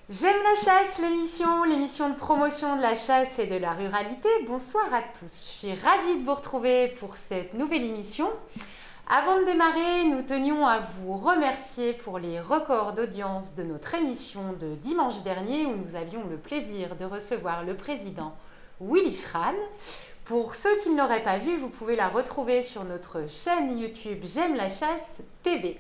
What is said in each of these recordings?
J'aime la chasse, l'émission de promotion de la chasse et de la ruralité. Bonsoir à tous, je suis ravie de vous retrouver pour cette nouvelle émission. Avant de démarrer, nous tenions à vous remercier pour les records d'audience de notre émission de dimanche dernier où nous avions le plaisir de recevoir le président Willy Schran. Pour ceux qui ne l'auraient pas vu, vous pouvez la retrouver sur notre chaîne YouTube J'aime la chasse TV.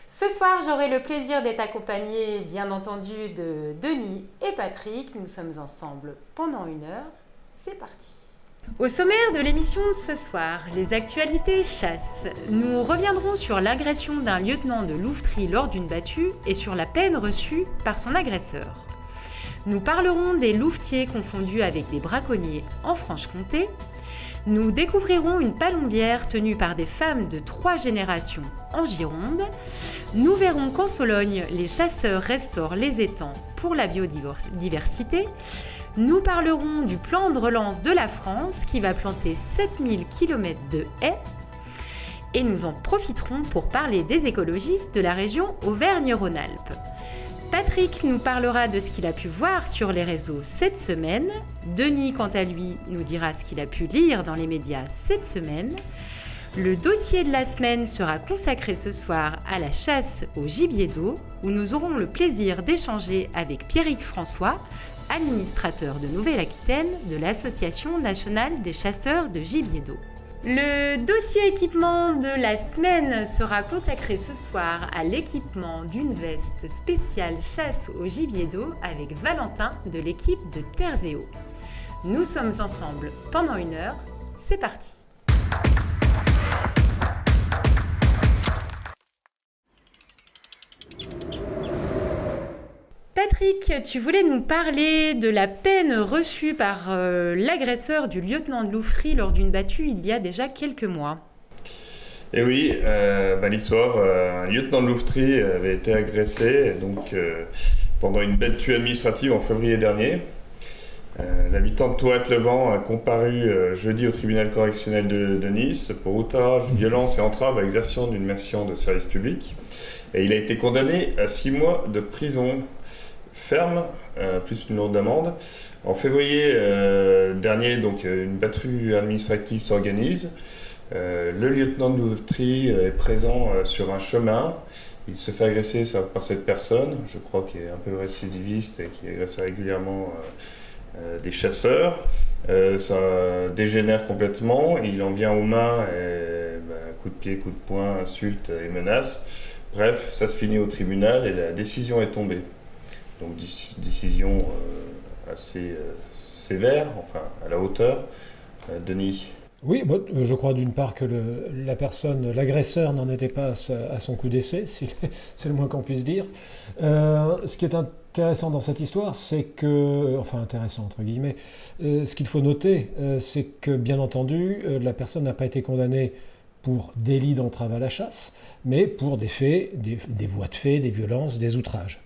Ce soir, j'aurai le plaisir d'être accompagnée, bien entendu, de Denis et Patrick. Nous sommes ensemble pendant 1 heure. C'est parti. Au sommaire de l'émission de ce soir, les actualités chasse. Nous reviendrons sur l'agression d'un lieutenant de louveterie lors d'une battue et sur la peine reçue par son agresseur. Nous parlerons des louvetiers confondus avec des braconniers en Franche-Comté. Nous découvrirons une palombière tenue par des femmes de 3 générations en Gironde. Nous verrons qu'en Sologne, les chasseurs restaurent les étangs pour la biodiversité. Nous parlerons du plan de relance de la France qui va planter 7000 km de haies. Et nous en profiterons pour parler des écologistes de la région Auvergne-Rhône-Alpes. Patrick nous parlera de ce qu'il a pu voir sur les réseaux cette semaine. Denis, quant à lui, nous dira ce qu'il a pu lire dans les médias cette semaine. Le dossier de la semaine sera consacré ce soir à la chasse au gibier d'eau, où nous aurons le plaisir d'échanger avec Pierrick François, administrateur de Nouvelle-Aquitaine de l'Association nationale des chasseurs de gibier d'eau. Le dossier équipement de la semaine sera consacré ce soir à l'équipement d'une veste spéciale chasse au gibier d'eau avec Valentin de l'équipe de Terres et Eaux. Nous sommes ensemble pendant 1 heure, c'est parti. Patrick, tu voulais nous parler de la peine reçue par l'agresseur du lieutenant de louveterie lors d'une battue il y a déjà quelques mois. Et oui, l'histoire, un lieutenant de louveterie avait été agressé pendant une battue administrative en février dernier. L'habitant de Thoët-le-Vent a comparu jeudi au tribunal correctionnel de Nice pour outrage, violence et entrave à l'exercice d'une mission de service public. Et il a été condamné à 6 mois de prison ferme, plus une lourde amende. En février dernier, une battue administrative s'organise. Le lieutenant de louveterie est présent sur un chemin. Il se fait agresser par cette personne, je crois qu'il est un peu récidiviste et qui agresse régulièrement des chasseurs. Ça dégénère complètement, il en vient aux mains, coup de pied, coup de poing, insultes et menaces. Bref, ça se finit au tribunal et la décision est tombée. Donc décision assez sévère, enfin à la hauteur. Denis. Oui, je crois d'une part que l'agresseur n'en était pas à son coup d'essai, c'est le moins qu'on puisse dire. Ce qui est intéressant dans cette histoire, c'est que, enfin intéressant entre guillemets, ce qu'il faut noter, c'est que bien entendu, la personne n'a pas été condamnée pour délit d'entrave à la chasse, mais pour des faits, des voies de fait, des violences, des outrages.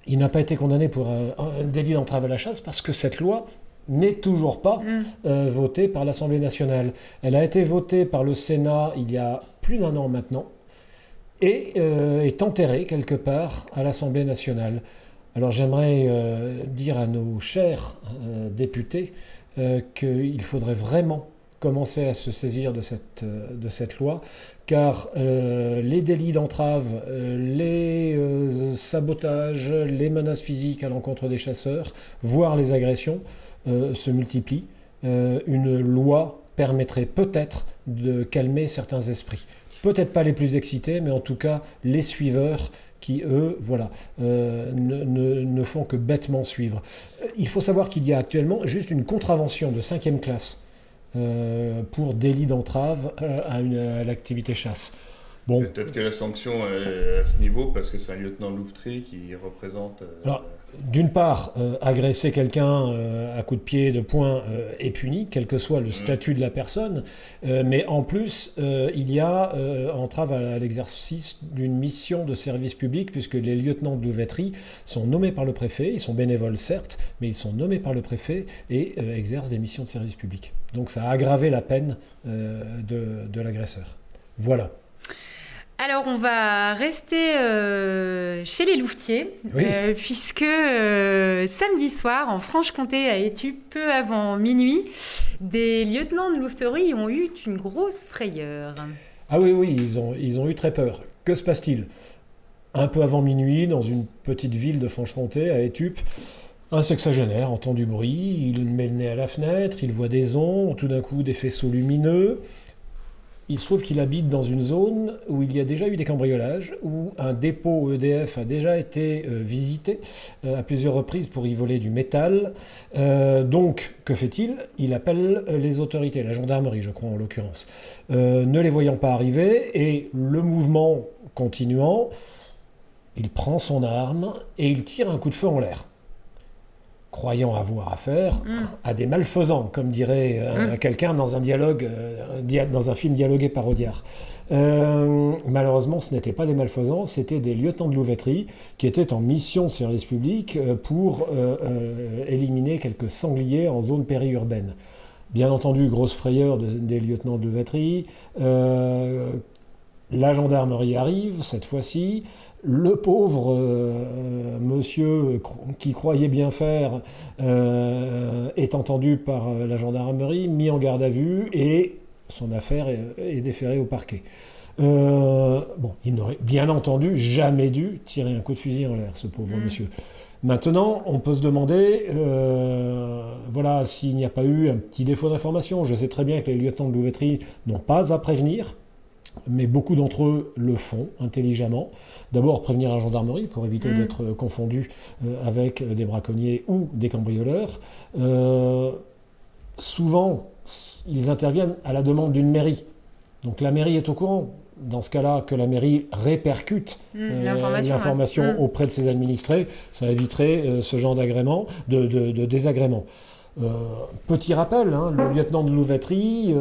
Il n'a pas été condamné pour un délit d'entrave à la chasse parce que cette loi n'est toujours pas votée par l'Assemblée nationale. Elle a été votée par le Sénat il y a plus d'1 an maintenant et est enterrée quelque part à l'Assemblée nationale. Alors j'aimerais dire à nos chers députés qu'il faudrait vraiment commencer à se saisir de cette loi, car les délits d'entrave, les sabotages, les menaces physiques à l'encontre des chasseurs, voire les agressions, se multiplient. Une loi permettrait peut-être de calmer certains esprits. Peut-être pas les plus excités, mais en tout cas les suiveurs qui, eux, ne font que bêtement suivre. Il faut savoir qu'il y a actuellement juste une contravention de 5e classe pour délit d'entrave à l'activité chasse. Bon. Peut-être que la sanction est à ce niveau parce que c'est un lieutenant de louveterie qui représente... Alors, d'une part, agresser quelqu'un à coups de pied, de poing est puni, quel que soit le statut de la personne, mais en plus, il y a entrave à l'exercice d'une mission de service public puisque les lieutenants de louveterie sont nommés par le préfet, ils sont bénévoles certes, mais ils sont nommés par le préfet et exercent des missions de service public. Donc ça a aggravé la peine de l'agresseur. Voilà. Alors, on va rester chez les louvetiers, Oui. puisque samedi soir, en Franche-Comté, à Étup, peu avant minuit, des lieutenants de louveterie ont eu une grosse frayeur. Ah oui, ils ont eu très peur. Que se passe-t-il? Un peu avant minuit, dans une petite ville de Franche-Comté, à Étup, un sexagénaire entend du bruit, il met le nez à la fenêtre, il voit des ondes, tout d'un coup des faisceaux lumineux. Il se trouve qu'il habite dans une zone où il y a déjà eu des cambriolages, où un dépôt EDF a déjà été visité à plusieurs reprises pour y voler du métal. Donc, que fait-il? Il appelle les autorités, la gendarmerie, je crois en l'occurrence. Ne les voyant pas arriver, et le mouvement continuant, il prend son arme et il tire un coup de feu en l'air, croyant avoir affaire à des malfaisants, comme dirait quelqu'un dans un dialogue, dans un film dialogué par Audiard. Malheureusement, ce n'étaient pas des malfaisants, c'était des lieutenants de louveterie qui étaient en mission de service public pour éliminer quelques sangliers en zone périurbaine. Bien entendu, grosse frayeur des lieutenants de louveterie. La gendarmerie arrive, cette fois-ci. Le pauvre monsieur qui croyait bien faire est entendu par la gendarmerie, mis en garde à vue et son affaire est déférée au parquet. Il n'aurait bien entendu jamais dû tirer un coup de fusil en l'air, ce pauvre monsieur. Maintenant, on peut se demander, s'il n'y a pas eu un petit défaut d'information. Je sais très bien que les lieutenants de louveterie n'ont pas à prévenir, mais beaucoup d'entre eux le font intelligemment. D'abord, prévenir la gendarmerie pour éviter d'être confondus avec des braconniers ou des cambrioleurs. Souvent, ils interviennent à la demande d'une mairie. Donc la mairie est au courant. Dans ce cas-là, que la mairie répercute l'information auprès de ses administrés, ça éviterait ce genre de désagrément. Petit rappel, le lieutenant de louveterie,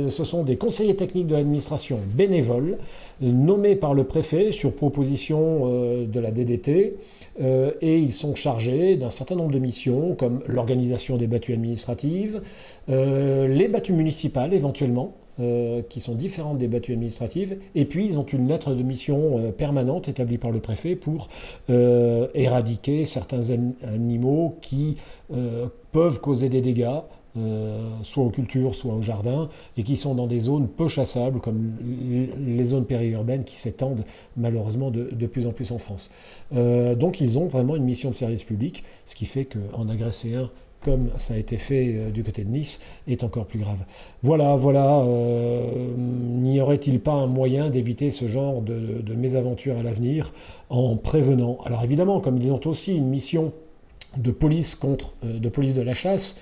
ce sont des conseillers techniques de l'administration bénévoles, nommés par le préfet sur proposition de la DDT, et ils sont chargés d'un certain nombre de missions, comme l'organisation des battues administratives, les battues municipales éventuellement, qui sont différentes des battues administratives, et puis ils ont une lettre de mission permanente établie par le préfet pour éradiquer certains animaux qui peuvent causer des dégâts, soit aux cultures, soit au jardin, et qui sont dans des zones peu chassables, comme les zones périurbaines qui s'étendent malheureusement de plus en plus en France. Donc ils ont vraiment une mission de service public, ce qui fait qu'en agresser un, comme ça a été fait du côté de Nice, est encore plus grave. Voilà, n'y aurait-il pas un moyen d'éviter ce genre de mésaventures à l'avenir en prévenant? Alors évidemment, comme ils ont aussi une mission de police de la chasse,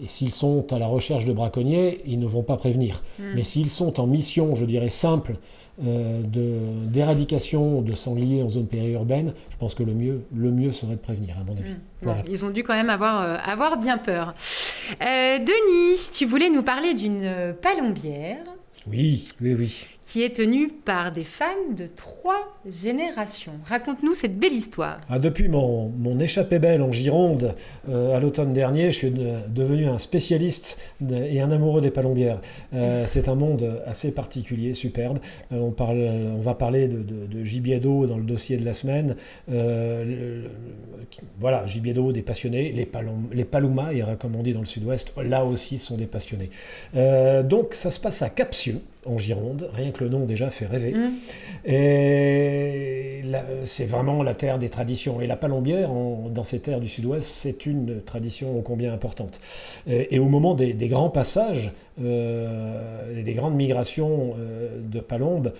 et s'ils sont à la recherche de braconniers, ils ne vont pas prévenir. Mais s'ils sont en mission, je dirais simple, d'éradication de sangliers en zone périurbaine, je pense que le mieux serait de prévenir, à mon avis. Voilà. Bon, ils ont dû quand même avoir bien peur. Denis, tu voulais nous parler d'une palombière. Oui. Qui est tenue par des femmes de 3 générations. Raconte-nous cette belle histoire. Depuis mon échappée belle en Gironde, à l'automne dernier, je suis devenu un spécialiste et un amoureux des palombières. C'est un monde assez particulier, superbe. On va parler de gibier d'eau dans le dossier de la semaine. Gibier d'eau, des passionnés. Les paloumas, comme on dit dans le sud-ouest, là aussi sont des passionnés. Donc ça se passe à Capsieux, en Gironde, rien que le nom déjà fait rêver. Et c'est vraiment la terre des traditions. Et la palombière, dans ces terres du sud-ouest, c'est une tradition ô combien importante. Et au moment des grands passages, des grandes migrations de palombes,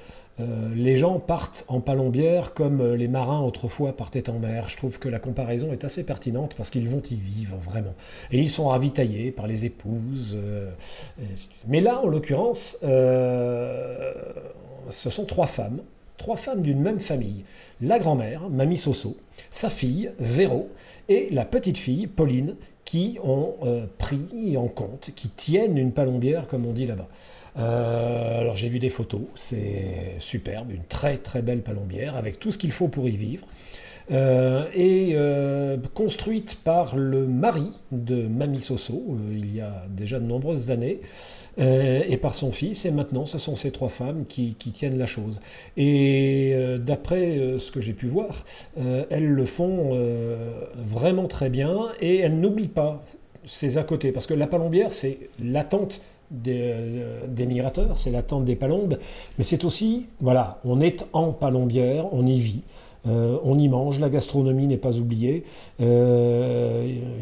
les gens partent en palombière comme les marins autrefois partaient en mer. Je trouve que la comparaison est assez pertinente parce qu'ils vont y vivre vraiment. Et ils sont ravitaillés par les épouses. Mais là, en l'occurrence, ce sont 3 femmes d'une même famille. La grand-mère, Mamie Soso, sa fille, Véro, et la petite fille, Pauline, qui ont pris en compte, qui tiennent une palombière, comme on dit là-bas. Alors j'ai vu des photos, c'est superbe, une très très belle palombière avec tout ce qu'il faut pour y vivre. et construite par le mari de Mamie Soso, il y a déjà de nombreuses années, et par son fils, et maintenant ce sont ces 3 femmes qui tiennent la chose. Et d'après ce que j'ai pu voir, elles le font vraiment très bien, et elles n'oublient pas ces à côté, parce que la palombière, c'est l'attente des migrateurs, c'est l'attente des palombes, mais c'est aussi, voilà, on est en palombière, on y vit. On y mange, la gastronomie n'est pas oubliée. Il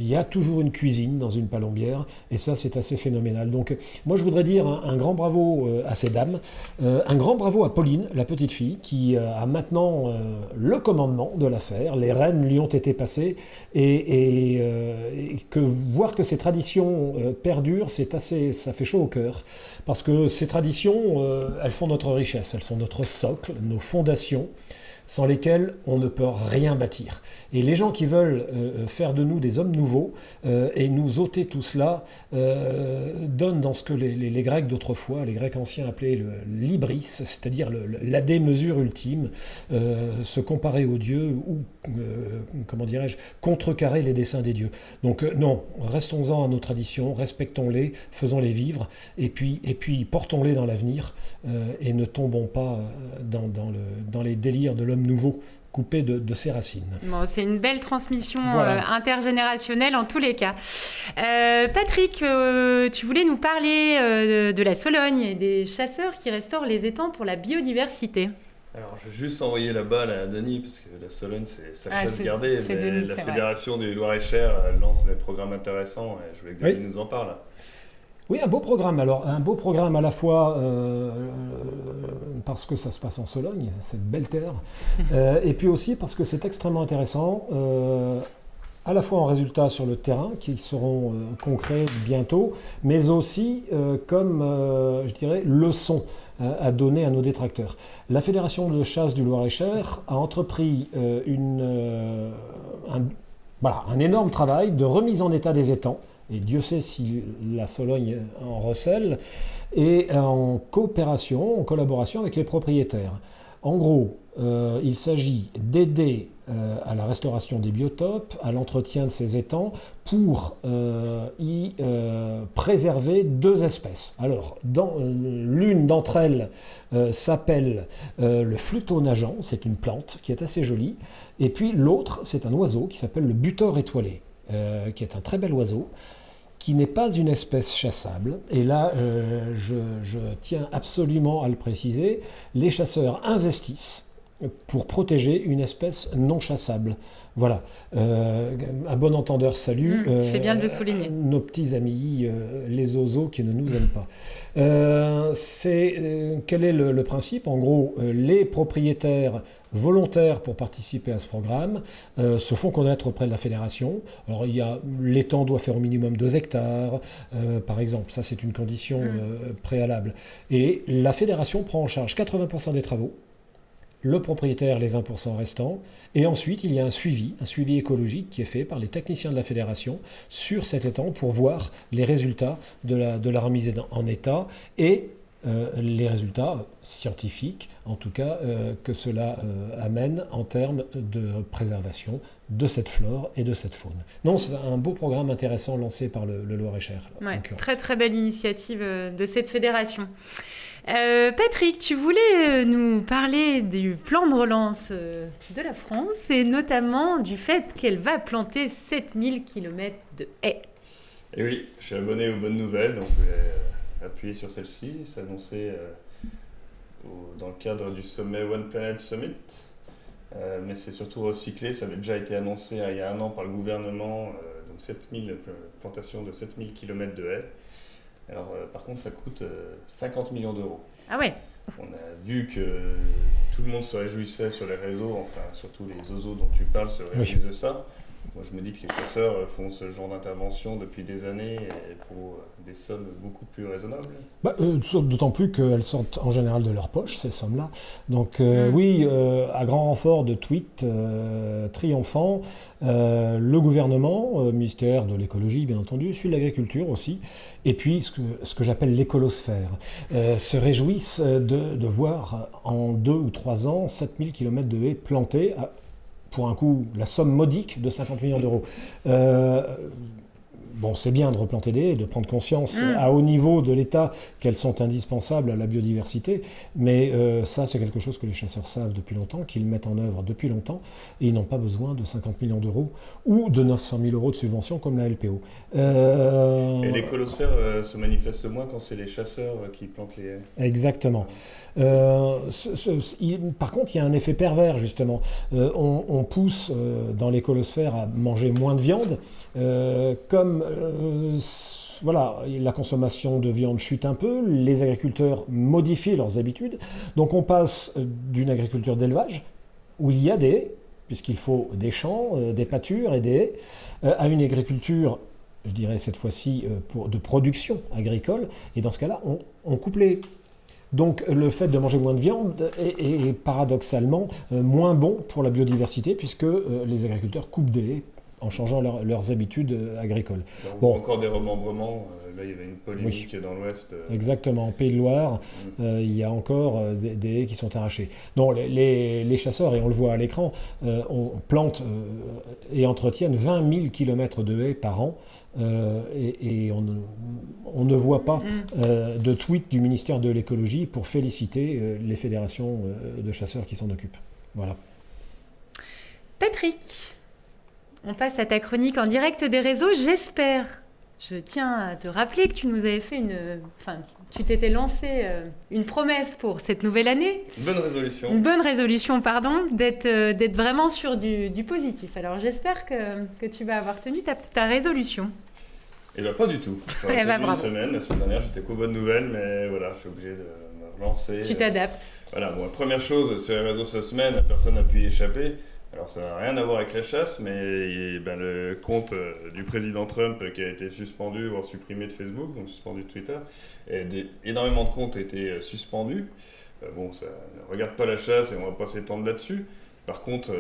y a toujours une cuisine dans une palombière, et ça, c'est assez phénoménal. Donc, moi, je voudrais dire un grand bravo à ces dames, un grand bravo à Pauline, la petite fille, qui a maintenant le commandement de l'affaire. Les rênes lui ont été passées, et voir que ces traditions perdurent, ça fait chaud au cœur, parce que ces traditions, elles font notre richesse, elles sont notre socle, nos fondations, sans lesquels on ne peut rien bâtir. Et les gens qui veulent faire de nous des hommes nouveaux et nous ôter tout cela donnent dans ce que les Grecs d'autrefois, les Grecs anciens appelaient le libris, c'est-à-dire la démesure ultime, se comparer aux dieux ou, comment dirais-je, contrecarrer les desseins des dieux. Donc non, restons-en à nos traditions, respectons-les, faisons-les vivre, et puis portons-les dans l'avenir et ne tombons pas dans les délires de l'homme nouveau, coupé de ses racines. Bon, c'est une belle transmission intergénérationnelle en tous les cas. Patrick, tu voulais nous parler de la Sologne et des chasseurs qui restaurent les étangs pour la biodiversité. Alors, je vais juste envoyer la balle à Denis, parce que la Sologne, c'est sa chasse gardée, mais Denis, la Fédération du Loir-et-Cher lance des programmes intéressants, et je voulais que Denis nous en parle. Oui, un beau programme. Alors, un beau programme à la fois parce que ça se passe en Sologne, cette belle terre, et puis aussi parce que c'est extrêmement intéressant, à la fois en résultats sur le terrain, qui seront concrets bientôt, mais aussi comme, je dirais, leçon à donner à nos détracteurs. La Fédération de chasse du Loir-et-Cher a entrepris un énorme travail de remise en état des étangs, et Dieu sait si la Sologne en recèle, et en coopération, en collaboration avec les propriétaires. En gros, il s'agit d'aider à la restauration des biotopes, à l'entretien de ces étangs, pour y préserver 2 espèces. Alors, l'une d'entre elles s'appelle le fluteau nageant, c'est une plante qui est assez jolie, et puis l'autre, c'est un oiseau qui s'appelle le butor étoilé, qui est un très bel oiseau, qui n'est pas une espèce chassable. Et là, je tiens absolument à le préciser, les chasseurs investissent pour protéger une espèce non chassable. Voilà. À bon entendeur, salut. Tu fais bien de le souligner. Nos petits amis, les oiseaux qui ne nous aiment pas. Quel est le principe ? En gros, les propriétaires volontaires pour participer à ce programme se font connaître auprès de la fédération. Alors, l'étang doit faire au minimum 2 hectares, par exemple. Ça, c'est une condition préalable. Et la fédération prend en charge 80% des travaux, le propriétaire les 20% restants, et ensuite il y a un suivi écologique qui est fait par les techniciens de la fédération sur cet étang pour voir les résultats de la remise en état et les résultats scientifiques, en tout cas, que cela amène en termes de préservation de cette flore et de cette faune. Non, c'est un beau programme intéressant lancé par le Loir-et-Cher. Ouais, très très belle initiative de cette fédération. Patrick, tu voulais nous parler du plan de relance de la France et notamment du fait qu'elle va planter 7000 km de haies. Et oui, je suis abonné aux bonnes nouvelles, donc je vais appuyer sur celle-ci. C'est annoncé dans le cadre du sommet One Planet Summit, mais c'est surtout recyclé. Ça avait déjà été annoncé il y a 1 an par le gouvernement, donc 7000 plantations de 7000 km de haies. Alors, par contre, ça coûte 50 millions d'euros. Ah ouais. On a vu que tout le monde se réjouissait sur les réseaux, enfin, surtout les oiseaux dont tu parles se réjouissent de ça. Moi, je me dis que les chasseurs font ce genre d'intervention depuis des années et pour des sommes beaucoup plus raisonnables. D'autant plus qu'elles sortent en général de leur poche, ces sommes-là. Donc oui, à grand renfort de tweets triomphants, le gouvernement, ministère de l'écologie bien entendu, celui de l'agriculture aussi, et puis ce que j'appelle l'écolosphère, se réjouissent de voir en 2 ou 3 ans 7000 km de haies plantées pour un coût, la somme modique de 50 millions d'euros. Bon, c'est bien de replanter des haies, de prendre conscience à haut niveau de l'État qu'elles sont indispensables à la biodiversité, mais ça, c'est quelque chose que les chasseurs savent depuis longtemps, qu'ils mettent en œuvre depuis longtemps, et ils n'ont pas besoin de 50 millions d'euros ou de 900 000 euros de subvention comme la LPO. Et l'écolosphère se manifeste moins quand c'est les chasseurs qui plantent les haies. Exactement. Par contre, il y a un effet pervers, justement. On pousse dans l'écolosphère à manger moins de viande, comme voilà, la consommation de viande chute un peu, les agriculteurs modifient leurs habitudes, donc on passe d'une agriculture d'élevage, où il y a des haies, puisqu'il faut des champs, des pâtures et des haies, à une agriculture, je dirais cette fois-ci, de production agricole, et dans ce cas-là, on coupe les haies. Donc le fait de manger moins de viande est paradoxalement moins bon pour la biodiversité, puisque les agriculteurs coupent des haies en changeant leurs habitudes agricoles. Bon. Encore des remembrements, là il y avait une polémique dans l'Ouest. Exactement, en Pays de Loire, il y a encore des haies qui sont arrachées. Donc les chasseurs, et on le voit à l'écran, on plante et entretiennent 20 000 km de haies par an, et on ne voit pas de tweet du ministère de l'écologie pour féliciter les fédérations de chasseurs qui s'en occupent. Voilà. Patrick, on passe à ta chronique en direct des réseaux, j'espère. Je tiens à te rappeler que tu nous avais fait tu t'étais lancé une promesse pour cette nouvelle année. Une bonne résolution. Une bonne résolution, pardon, d'être vraiment sur du positif. Alors j'espère que tu vas avoir tenu ta résolution. Eh bien pas du tout. Ça a été une semaine, la semaine dernière j'étais qu'aux bonnes nouvelles, mais voilà, je suis obligé de me relancer. Tu t'adaptes. Voilà, bon, la première chose sur les réseaux cette semaine, personne n'a pu y échapper. Alors ça n'a rien à voir avec la chasse, mais le compte du président Trump qui a été suspendu, voire supprimé de Facebook, donc suspendu de Twitter, et énormément de comptes ont été suspendus. Bon, ça ne regarde pas la chasse et on ne va pas s'étendre là-dessus. Par contre,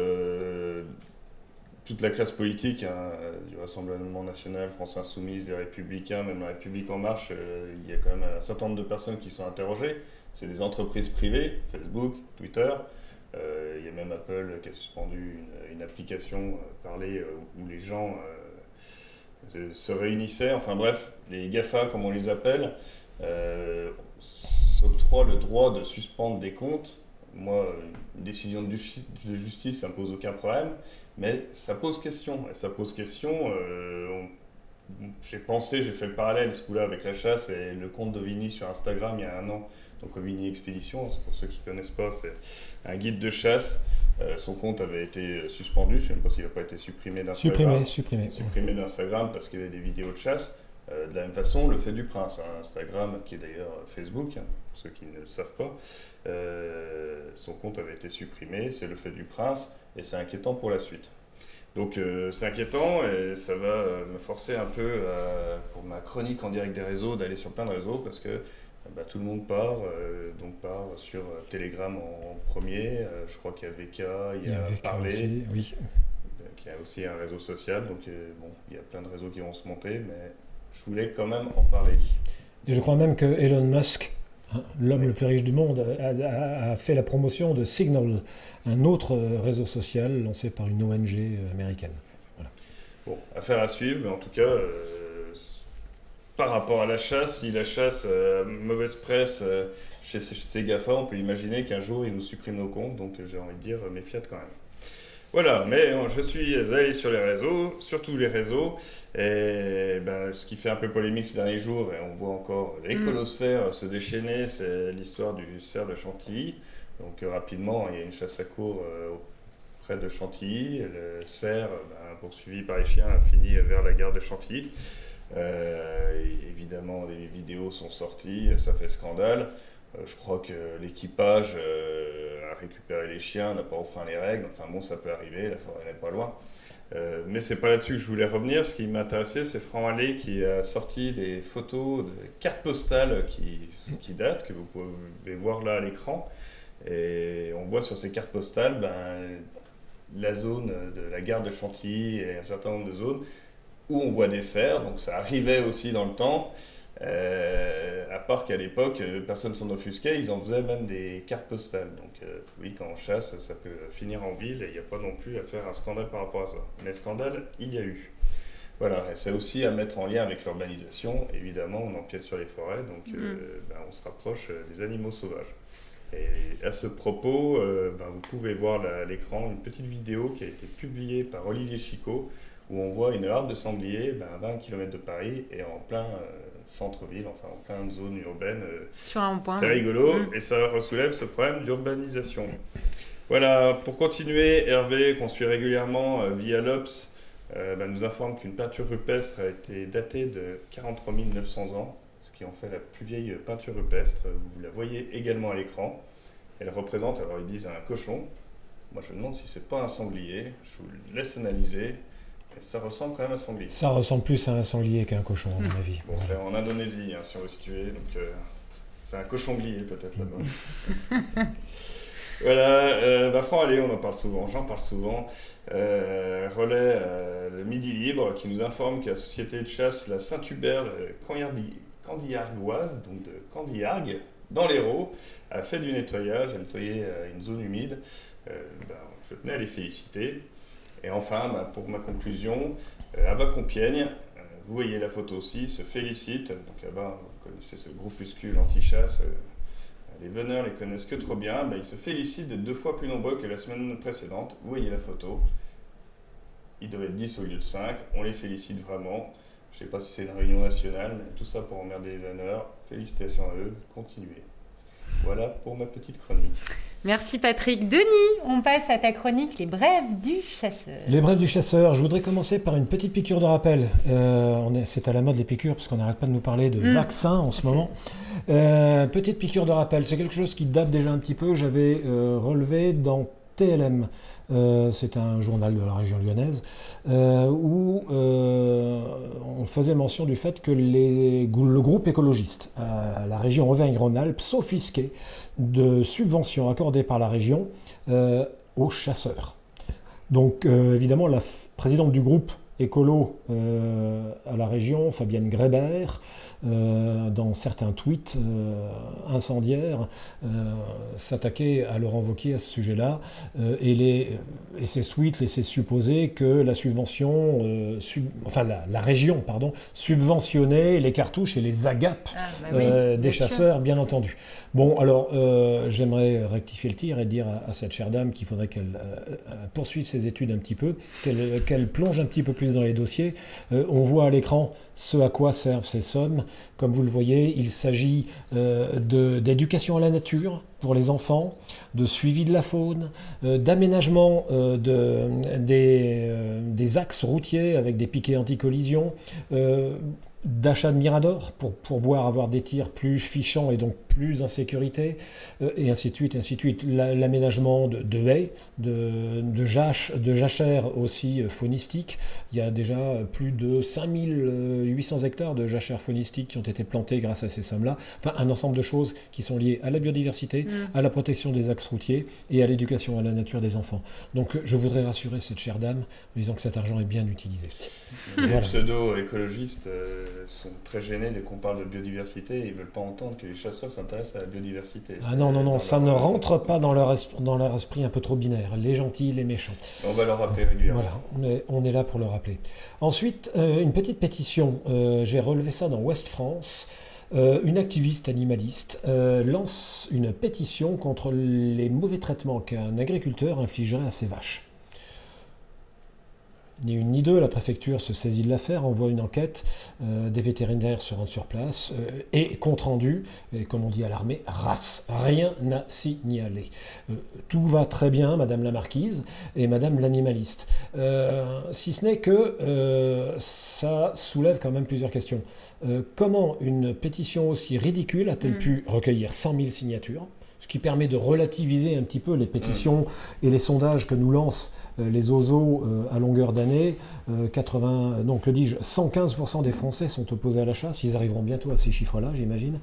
toute la classe politique, du Rassemblement National, France Insoumise, des Républicains, même la République En Marche, il y a quand même un certain nombre de personnes qui sont interrogées. C'est des entreprises privées, Facebook, Twitter. Il y a même Apple qui a suspendu une application Parler où les gens se réunissaient. Enfin bref, les GAFA, comme on les appelle, s'octroient le droit de suspendre des comptes. Moi, une décision de justice, ça ne me pose aucun problème, mais ça pose question. Et ça pose question. J'ai fait le parallèle ce coup-là avec la chasse et le compte d'Ovini sur Instagram il y a 1 an. Donc Ovini Expédition, pour ceux qui ne connaissent pas, c'est un guide de chasse. Son compte avait été suspendu, je ne sais même pas s'il n'a pas été supprimé d'Instagram. Supprimé d'Instagram parce qu'il y avait des vidéos de chasse. De la même façon, le fait du prince, Instagram, qui est d'ailleurs Facebook, pour ceux qui ne le savent pas, son compte avait été supprimé, c'est le fait du prince, et c'est inquiétant pour la suite. Donc c'est inquiétant et ça va me forcer un peu, pour ma chronique en direct des réseaux, d'aller sur plein de réseaux parce que tout le monde part sur Telegram en premier. Je crois qu'il y a VK, il y a Parler, aussi, oui. Qui a aussi un réseau social. Donc il y a plein de réseaux qui vont se monter, mais je voulais quand même en parler. Et je crois même que Elon Musk, l'homme le plus riche du monde, a fait la promotion de Signal, un autre réseau social lancé par une ONG américaine. Voilà. Bon, affaire à suivre, mais en tout cas, par rapport à la chasse, si la chasse a mauvaise presse chez ces GAFA, on peut imaginer qu'un jour ils nous suppriment nos comptes, donc j'ai envie de dire mes fiat quand même. Voilà, mais je suis allé sur les réseaux, sur tous les réseaux, et ce qui fait un peu polémique ces derniers jours, et on voit encore l'écolosphère se déchaîner, c'est l'histoire du cerf de Chantilly. Donc rapidement, il y a une chasse à courre près de Chantilly, le cerf, poursuivi par les chiens, a fini vers la gare de Chantilly. Évidemment, les vidéos sont sorties, ça fait scandale. Je crois que l'équipage a récupéré les chiens, n'a pas enfreint les règles. Enfin bon, ça peut arriver, la forêt n'est pas loin. Mais c'est pas là-dessus que je voulais revenir. Ce qui m'intéressait, c'est Franck Allais qui a sorti des photos de cartes postales qui datent, que vous pouvez voir là à l'écran. Et on voit sur ces cartes postales la zone de la gare de Chantilly et un certain nombre de zones où on voit des cerfs, donc ça arrivait aussi dans le temps. À part qu'à l'époque, personne s'en offusquait, ils en faisaient même des cartes postales. Donc oui, quand on chasse, ça peut finir en ville et il n'y a pas non plus à faire un scandale par rapport à ça. Mais scandale, il y a eu. Voilà, et c'est aussi à mettre en lien avec l'urbanisation. Évidemment, on empiète sur les forêts, donc on se rapproche des animaux sauvages. Et à ce propos, vous pouvez voir à l'écran une petite vidéo qui a été publiée par Olivier Chicot, où on voit une horde de sangliers à 20 km de Paris et en plein centre-ville, enfin en plein zone urbaine. Sur un point. C'est rigolo et ça soulève ce problème d'urbanisation. Voilà, pour continuer, Hervé, qu'on suit régulièrement via l'Obs, nous informe qu'une peinture rupestre a été datée de 43 900 ans, ce qui en fait la plus vieille peinture rupestre. Vous la voyez également à l'écran. Elle représente, alors ils disent un cochon. Moi je me demande si c'est pas un sanglier. Je vous laisse analyser. Et ça ressemble quand même à un sanglier. Ça ressemble plus à un sanglier qu'à un cochon, à mon avis. Bon, c'est en Indonésie, si on veut situer. Donc c'est un cochon-glier peut-être là-bas. Voilà, Franc Allais, on en parle souvent, j'en parle souvent. Relais le Midi Libre qui nous informe que la société de chasse La Saint-Hubert Candiargoise, donc de Candiargues, dans l'Hérault, a fait du nettoyage, a nettoyé une zone humide. Je tenais à les féliciter. Et enfin, pour ma conclusion, Ava Compiègne, vous voyez la photo aussi, se félicite. Donc Ava, vous connaissez ce groupuscule anti-chasse. Les veneurs les connaissent que trop bien. Ils se félicitent d'être 2 fois plus nombreux que la semaine précédente. Vous voyez la photo. Ils doivent être 10 au lieu de 5. On les félicite vraiment. Je ne sais pas si c'est une réunion nationale, mais tout ça pour emmerder les veneurs. Félicitations à eux. Continuez. Voilà pour ma petite chronique. Merci Patrick. Denis, on passe à ta chronique, les brèves du chasseur. Les brèves du chasseur. Je voudrais commencer par une petite piqûre de rappel. C'est à la mode les piqûres, parce qu'on n'arrête pas de nous parler de vaccins en ce moment. Petite piqûre de rappel. C'est quelque chose qui date déjà un petit peu. J'avais relevé dans TLM, c'est un journal de la région lyonnaise, où on faisait mention du fait que le groupe écologiste à la région Auvergne-Rhône-Alpes s'offusquait de subventions accordées par la région aux chasseurs. Donc évidemment, la présidente du groupe écolo à la région, Fabienne Grébert, dans certains tweets incendiaires, s'attaquait à Laurent Wauquiez à ce sujet-là, et ces tweets laissaient supposer que la subvention, la région, subventionnait les cartouches et les agapes des chasseurs, bien entendu. Bon, alors, j'aimerais rectifier le tir et dire à cette chère dame qu'il faudrait qu'elle poursuive ses études un petit peu, qu'elle plonge un petit peu plus dans les dossiers. On voit à l'écran ce à quoi servent ces sommes. Comme vous le voyez, il s'agit d'éducation à la nature pour les enfants, de suivi de la faune, d'aménagement des axes routiers avec des piquets anti-collision, d'achat de miradors pour pouvoir avoir des tirs plus fichants et donc plus en sécurité, et ainsi de suite, ainsi de suite. L'aménagement de haies, de jachères aussi faunistiques. Il y a déjà plus de 5800 hectares de jachères faunistiques qui ont été plantés grâce à ces sommes-là. Enfin, un ensemble de choses qui sont liées à la biodiversité, à la protection des axes routiers et à l'éducation à la nature des enfants. Donc, je voudrais rassurer cette chère dame en disant que cet argent est bien utilisé. Les pseudo-écologistes sont très gênés dès qu'on parle de biodiversité. Ils ne veulent pas entendre que les chasseurs s'intéressent à la biodiversité. Ah non, ça ne rentre pas dans leur esprit un peu trop binaire. Les gentils, les méchants. On va leur rappeler régulièrement. Voilà, on est là pour le rappeler. Ensuite, une petite pétition. J'ai relevé ça dans Ouest France. Une activiste animaliste lance une pétition contre les mauvais traitements qu'un agriculteur infligerait à ses vaches. Ni une ni deux, la préfecture se saisit de l'affaire, envoie une enquête, des vétérinaires se rendent sur place, et compte rendu, et comme on dit à l'armée, race, rien à signaler. Tout va très bien, Madame la Marquise et Madame l'animaliste. Si ce n'est que ça soulève quand même plusieurs questions. Comment une pétition aussi ridicule a-t-elle pu recueillir 100 000 signatures ? ce qui permet de relativiser un petit peu les pétitions et les sondages que nous lancent les OZO à longueur d'année. 115% des Français sont opposés à la chasse, ils arriveront bientôt à ces chiffres-là, j'imagine.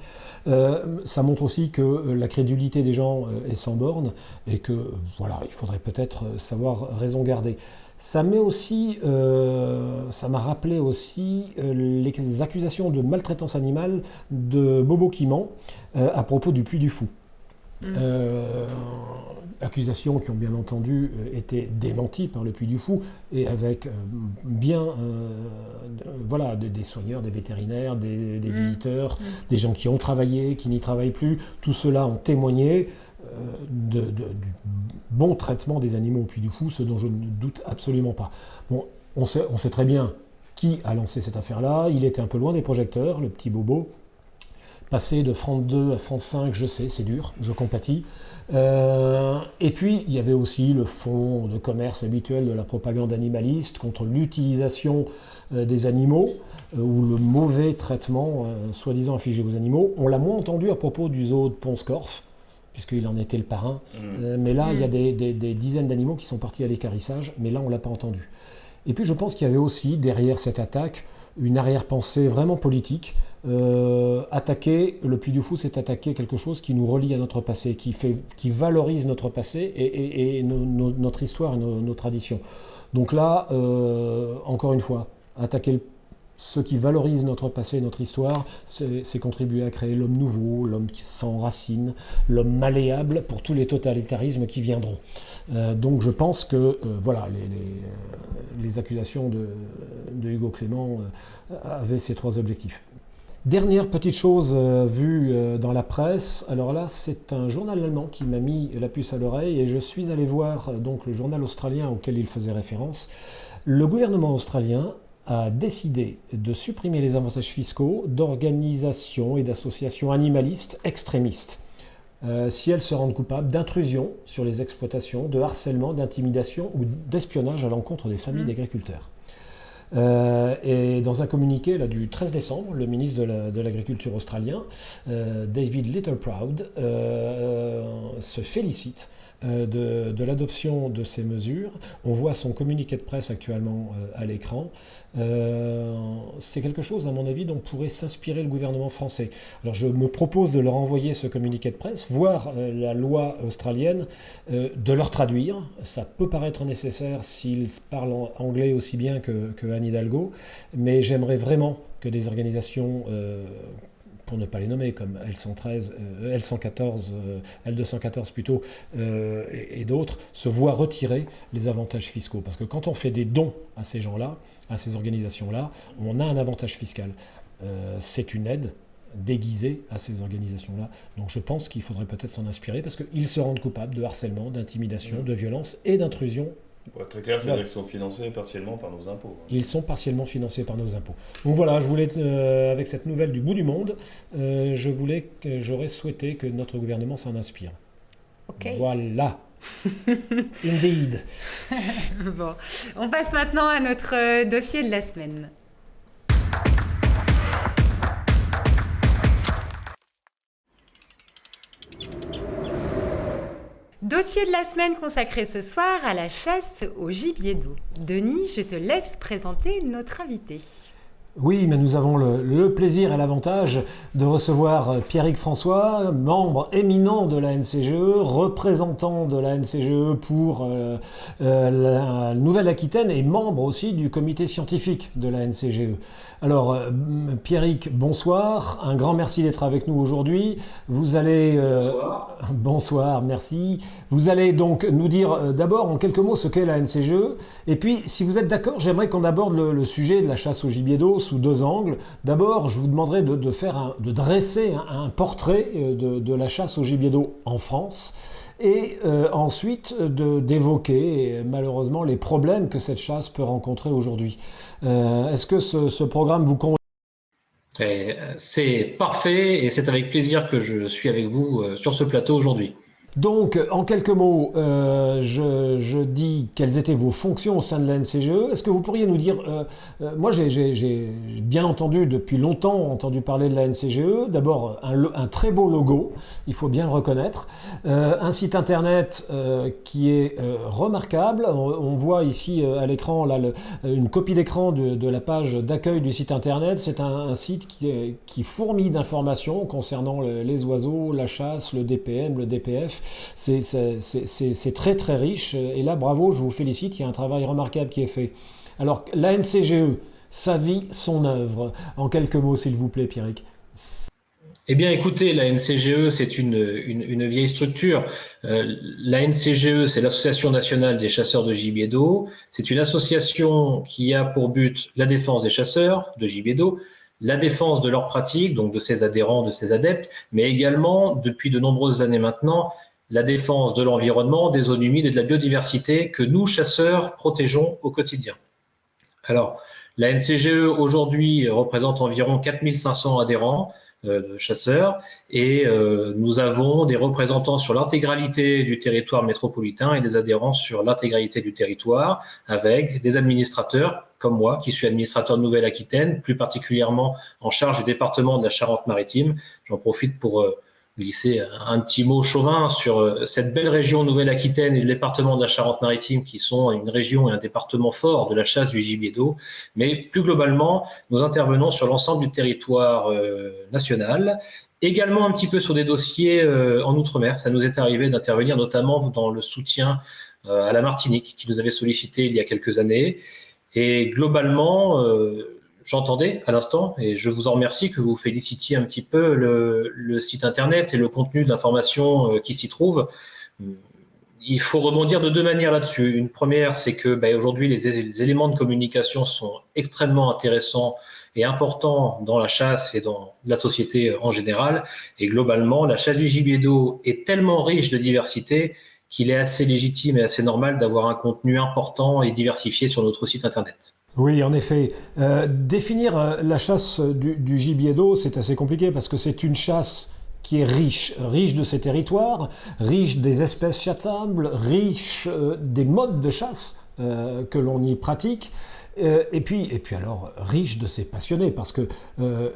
Ça montre aussi que la crédulité des gens est sans borne et que, voilà, il faudrait peut-être savoir raison garder. Ça m'a rappelé aussi les accusations de maltraitance animale de Bobo qui ment à propos du Puy du Fou. Accusations qui ont bien entendu été démenties par le Puy du Fou et avec des soigneurs, des vétérinaires, des visiteurs, des gens qui ont travaillé, qui n'y travaillent plus. Tout cela ont témoigné du bon traitement des animaux au Puy du Fou, ce dont je ne doute absolument pas. Bon, on sait très bien qui a lancé cette affaire-là. Il était un peu loin des projecteurs, le petit Bobo. Passer de France 2 à France 5, je sais, c'est dur, je compatis. Et puis, il y avait aussi le fonds de commerce habituel de la propagande animaliste contre l'utilisation des animaux ou le mauvais traitement soi-disant infligé aux animaux. On l'a moins entendu à propos du zoo de Pont-Scorff, puisqu'il en était le parrain. Mais là, il y a des dizaines d'animaux qui sont partis à l'équarrissage, mais là, on ne l'a pas entendu. Et puis, je pense qu'il y avait aussi, derrière cette attaque, une arrière-pensée vraiment politique. Attaquer le Puy du Fou, c'est attaquer quelque chose qui nous relie à notre passé, qui valorise notre passé et notre histoire et nos traditions. Donc là, encore une fois, attaquer ce qui valorise notre passé et notre histoire, c'est contribuer à créer l'homme nouveau, l'homme sans racines, l'homme malléable pour tous les totalitarismes qui viendront. Donc je pense que les accusations de Hugo Clément avaient ces trois objectifs. Dernière petite chose vue dans la presse, alors là c'est un journal allemand qui m'a mis la puce à l'oreille et je suis allé voir donc le journal australien auquel il faisait référence. Le gouvernement australien a décidé de supprimer les avantages fiscaux d'organisations et d'associations animalistes extrémistes. Si elles se rendent coupables d'intrusion sur les exploitations, de harcèlement, d'intimidation ou d'espionnage à l'encontre des familles d'agriculteurs. Et dans un communiqué là, du 13 décembre, le ministre de l'Agriculture australien, David Littleproud, se félicite de l'adoption de ces mesures. On voit son communiqué de presse actuellement à l'écran. C'est quelque chose, à mon avis, dont pourrait s'inspirer le gouvernement français. Alors je me propose de leur envoyer ce communiqué de presse, voir la loi australienne, de leur traduire. Ça peut paraître nécessaire s'ils parlent anglais aussi bien que Anne Hidalgo, mais j'aimerais vraiment que des organisations pour ne pas les nommer, comme L113, L114, L214 plutôt, et d'autres, se voient retirer les avantages fiscaux. Parce que quand on fait des dons à ces gens-là, à ces organisations-là, on a un avantage fiscal. C'est une aide déguisée à ces organisations-là. Donc je pense qu'il faudrait peut-être s'en inspirer, parce qu'ils se rendent coupables de harcèlement, d'intimidation, de violence et d'intrusion. Pour être très clair, c'est-à-dire qu'ils sont financés partiellement par nos impôts. Ils sont partiellement financés par nos impôts. Donc voilà, je voulais, avec cette nouvelle du bout du monde, j'aurais souhaité que notre gouvernement s'en inspire. Okay. Voilà. Indeed. Bon, on passe maintenant à notre dossier de la semaine. Dossier de la semaine consacré ce soir à la chasse au gibier d'eau. Denis, je te laisse présenter notre invité. Oui, mais nous avons le plaisir et l'avantage de recevoir Pierrick François, membre éminent de la NCGE, représentant de la NCGE pour la Nouvelle-Aquitaine et membre aussi du comité scientifique de la NCGE. Alors, Pierrick, bonsoir. Un grand merci d'être avec nous aujourd'hui. Vous allez... Bonsoir. Bonsoir, merci. Vous allez donc nous dire d'abord en quelques mots ce qu'est la NCGE. Et puis, si vous êtes d'accord, j'aimerais qu'on aborde le sujet de la chasse au gibier d'eau sous deux angles. D'abord, je vous demanderai de dresser un portrait de la chasse au gibier d'eau en France. Et ensuite d'évoquer malheureusement les problèmes que cette chasse peut rencontrer aujourd'hui. Est-ce que ce programme vous convient ? C'est parfait et c'est avec plaisir que je suis avec vous sur ce plateau aujourd'hui. Donc, en quelques mots, je dis quelles étaient vos fonctions au sein de la NCGE. Est-ce que vous pourriez nous dire, moi j'ai bien entendu, depuis longtemps entendu parler de la NCGE, d'abord un très beau logo, il faut bien le reconnaître, un site internet qui est remarquable. On voit ici à l'écran là, une copie d'écran de la page d'accueil du site internet. C'est un site qui fourmille d'informations concernant les oiseaux, la chasse, le DPM, le DPF. C'est très très riche et là bravo, je vous félicite, il y a un travail remarquable qui est fait. Alors la NCGE, sa vie, son œuvre, en quelques mots s'il vous plaît Pierrick. Eh bien écoutez, la NCGE c'est une vieille structure. La NCGE c'est l'Association nationale des chasseurs de gibier d'eau. C'est une association qui a pour but la défense des chasseurs de gibier d'eau, la défense de leurs pratiques, donc de ses adhérents, de ses adeptes, mais également, depuis de nombreuses années maintenant, la défense de l'environnement, des zones humides et de la biodiversité que nous, chasseurs, protégeons au quotidien. Alors, la NCGE aujourd'hui représente environ 4500 adhérents de chasseurs et nous avons des représentants sur l'intégralité du territoire métropolitain et des adhérents sur l'intégralité du territoire avec des administrateurs comme moi qui suis administrateur de Nouvelle-Aquitaine, plus particulièrement en charge du département de la Charente-Maritime. J'en profite pour glisser un petit mot chauvin sur cette belle région Nouvelle-Aquitaine et le département de la Charente-Maritime qui sont une région et un département fort de la chasse du gibier d'eau. Mais plus globalement, nous intervenons sur l'ensemble du territoire national, également un petit peu sur des dossiers en Outre-mer. Ça nous est arrivé d'intervenir notamment dans le soutien à la Martinique qui nous avait sollicité il y a quelques années. Et globalement, j'entendais à l'instant, et je vous en remercie, que vous félicitiez un petit peu le site internet et le contenu d'information qui s'y trouve. Il faut rebondir de deux manières là-dessus. Une première, c'est que aujourd'hui, les éléments de communication sont extrêmement intéressants et importants dans la chasse et dans la société en général. Et globalement, la chasse du gibier d'eau est tellement riche de diversité qu'il est assez légitime et assez normal d'avoir un contenu important et diversifié sur notre site internet. Oui, en effet. Définir la chasse du gibier d'eau, c'est assez compliqué parce que c'est une chasse qui est riche de ses territoires, riche des espèces chassables, riche des modes de chasse que l'on y pratique. Et puis alors, riche de ses passionnés, parce que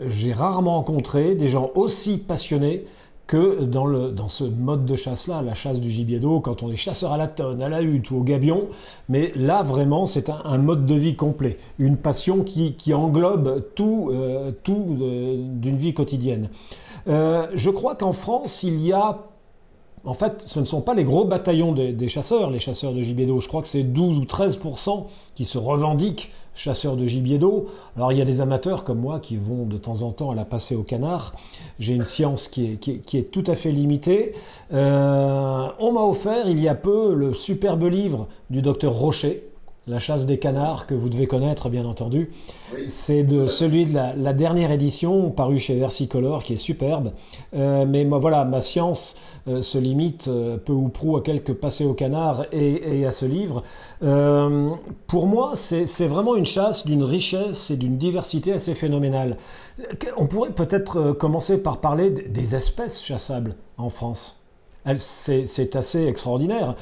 j'ai rarement rencontré des gens aussi passionnés que dans ce mode de chasse-là, la chasse du gibier d'eau, quand on est chasseur à la tonne, à la hutte ou au gabion. Mais là, vraiment, c'est un mode de vie complet, une passion qui englobe tout d'une vie quotidienne. Je crois qu'en France, il y a... En fait, ce ne sont pas les gros bataillons des chasseurs, les chasseurs de gibier d'eau. Je crois que c'est 12 ou 13% qui se revendiquent chasseurs de gibier d'eau. Alors, il y a des amateurs comme moi qui vont de temps en temps à la passer au canard. J'ai une science qui est tout à fait limitée. On m'a offert il y a peu le superbe livre du docteur Rocher, La chasse des canards, que vous devez connaître bien entendu. Oui. C'est celui de la dernière édition paru chez Versicolor qui est superbe. Mais voilà, ma science se limite peu ou prou à quelques passés au canard et à ce livre. Pour moi, c'est vraiment une chasse d'une richesse et d'une diversité assez phénoménale. On pourrait peut-être commencer par parler des espèces chassables en France. C'est assez extraordinaire.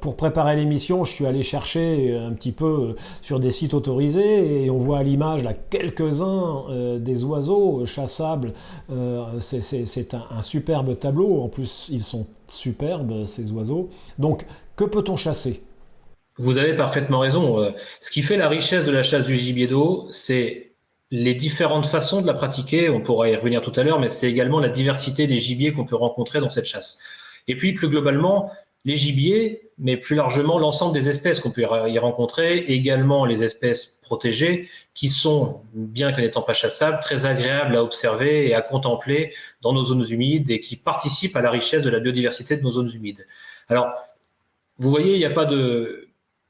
Pour préparer l'émission, je suis allé chercher un petit peu sur des sites autorisés et on voit à l'image là quelques-uns des oiseaux chassables. C'est un superbe tableau. En plus, ils sont superbes, ces oiseaux. Donc, que peut-on chasser ? Vous avez parfaitement raison. Ce qui fait la richesse de la chasse du gibier d'eau, c'est les différentes façons de la pratiquer, on pourra y revenir tout à l'heure, mais c'est également la diversité des gibiers qu'on peut rencontrer dans cette chasse. Et puis, plus globalement, les gibiers, mais plus largement l'ensemble des espèces qu'on peut y rencontrer, également les espèces protégées, qui sont, bien que n'étant pas chassables, très agréables à observer et à contempler dans nos zones humides et qui participent à la richesse de la biodiversité de nos zones humides. Alors, vous voyez, il n'y a pas de...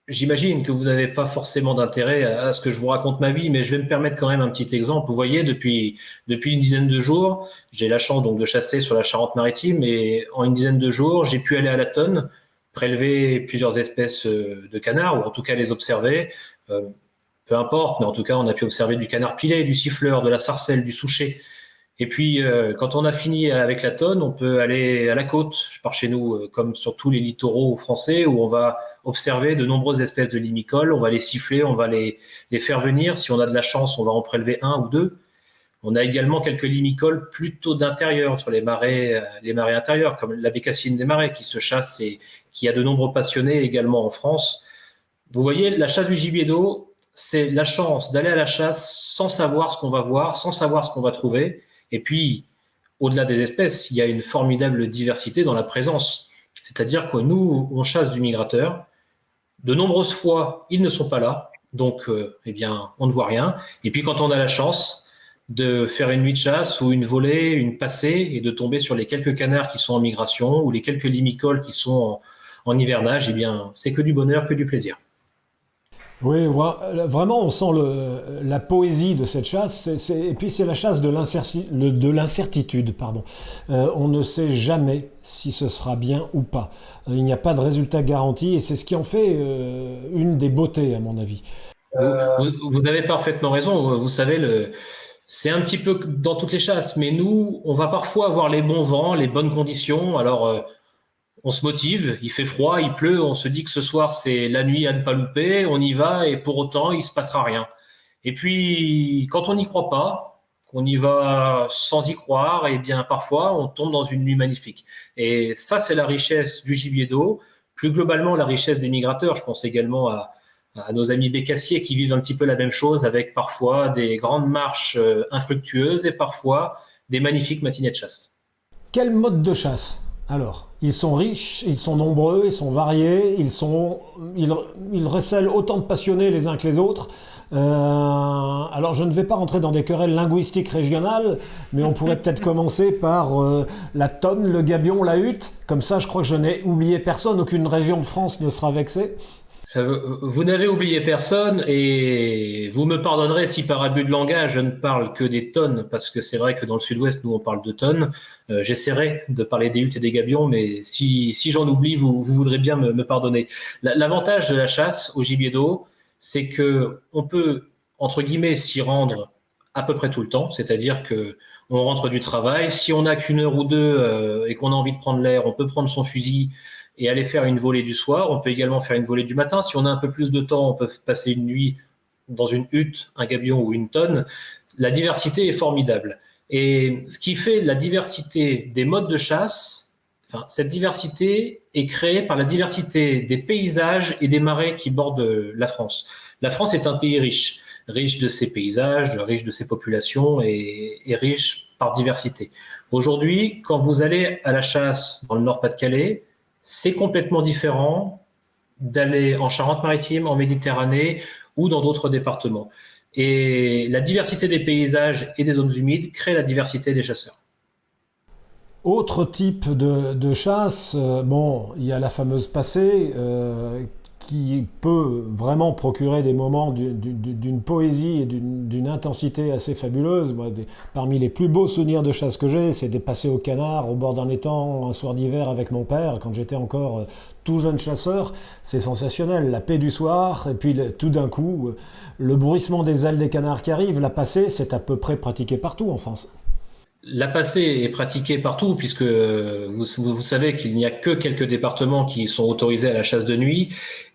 J'imagine que vous n'avez pas forcément d'intérêt à ce que je vous raconte ma vie, mais je vais me permettre quand même un petit exemple. Vous voyez, depuis une dizaine de jours, j'ai la chance donc de chasser sur la Charente-Maritime et en une dizaine de jours, j'ai pu aller à la tonne, prélever plusieurs espèces de canards, ou en tout cas les observer. Peu importe, mais en tout cas, on a pu observer du canard pilé, du siffleur, de la sarcelle, du souchet. Et puis, quand on a fini avec la tonne, on peut aller à la côte, par chez nous, comme sur tous les littoraux français, où on va observer de nombreuses espèces de limicoles. On va les siffler, on va les faire venir. Si on a de la chance, on va en prélever un ou deux. On a également quelques limicoles plutôt d'intérieur, sur les marais intérieurs, comme la bécassine des marais, qui se chasse et qui a de nombreux passionnés également en France. Vous voyez, la chasse du gibier d'eau, c'est la chance d'aller à la chasse sans savoir ce qu'on va voir, sans savoir ce qu'on va trouver. Et puis, au-delà des espèces, il y a une formidable diversité dans la présence. C'est-à-dire que nous, on chasse du migrateur. De nombreuses fois, ils ne sont pas là. Donc, eh bien, on ne voit rien. Et puis, quand on a la chance de faire une nuit de chasse ou une volée, une passée, et de tomber sur les quelques canards qui sont en migration ou les quelques limicoles qui sont en hivernage, eh bien, c'est que du bonheur, que du plaisir. Oui, vraiment, on sent la poésie de cette chasse. Et puis, c'est la chasse de l'incertitude. Pardon. On ne sait jamais si ce sera bien ou pas. Il n'y a pas de résultat garanti et c'est ce qui en fait une des beautés, à mon avis. Vous avez parfaitement raison. Vous savez, c'est un petit peu dans toutes les chasses, mais nous, on va parfois avoir les bons vents, les bonnes conditions. Alors, on se motive, il fait froid, il pleut, on se dit que ce soir, c'est la nuit à ne pas louper, on y va et pour autant, il ne se passera rien. Et puis, quand on n'y croit pas, qu'on y va sans y croire, eh bien, parfois, on tombe dans une nuit magnifique. Et ça, c'est la richesse du gibier d'eau. Plus globalement, la richesse des migrateurs. Je pense également à nos amis bécassiers qui vivent un petit peu la même chose, avec parfois des grandes marches infructueuses et parfois des magnifiques matinées de chasse. Quel mode de chasse ? Alors, ils sont riches, ils sont nombreux, ils sont variés, ils recèlent autant de passionnés les uns que les autres. Alors, je ne vais pas rentrer dans des querelles linguistiques régionales, mais on pourrait peut-être commencer par la tonne, le gabion, la hutte. Comme ça, je crois que je n'ai oublié personne, aucune région de France ne sera vexée. Vous n'avez oublié personne et vous me pardonnerez si par abus de langage je ne parle que des tonnes, parce que c'est vrai que dans le sud-ouest nous on parle de tonnes. J'essaierai de parler des huttes et des gabions, mais si j'en oublie, vous voudrez bien me pardonner. L'avantage de la chasse au gibier d'eau, c'est que on peut entre guillemets s'y rendre à peu près tout le temps, c'est-à-dire que on rentre du travail, si on n'a qu'une heure ou deux et qu'on a envie de prendre l'air, on peut prendre son fusil et aller faire une volée du soir. On peut également faire une volée du matin. Si on a un peu plus de temps, on peut passer une nuit dans une hutte, un gabion ou une tonne. La diversité est formidable. Et ce qui fait la diversité des modes de chasse, cette diversité est créée par la diversité des paysages et des marais qui bordent la France. La France est un pays riche de ses paysages, riche de ses populations et riche par diversité. Aujourd'hui, quand vous allez à la chasse dans le Nord-Pas-de-Calais, c'est complètement différent d'aller en Charente-Maritime, en Méditerranée ou dans d'autres départements. Et la diversité des paysages et des zones humides crée la diversité des chasseurs. Autre type de chasse, il y a la fameuse passée qui peut vraiment procurer des moments d'une poésie et d'une intensité assez fabuleuse. Moi, parmi les plus beaux souvenirs de chasse que j'ai, c'est des passées au canard au bord d'un étang un soir d'hiver avec mon père, quand j'étais encore tout jeune chasseur. C'est sensationnel, la paix du soir, et puis tout d'un coup, le bruissement des ailes des canards qui arrivent. La passée, c'est à peu près pratiqué partout en France. La passée est pratiquée partout, puisque vous savez qu'il n'y a que quelques départements qui sont autorisés à la chasse de nuit.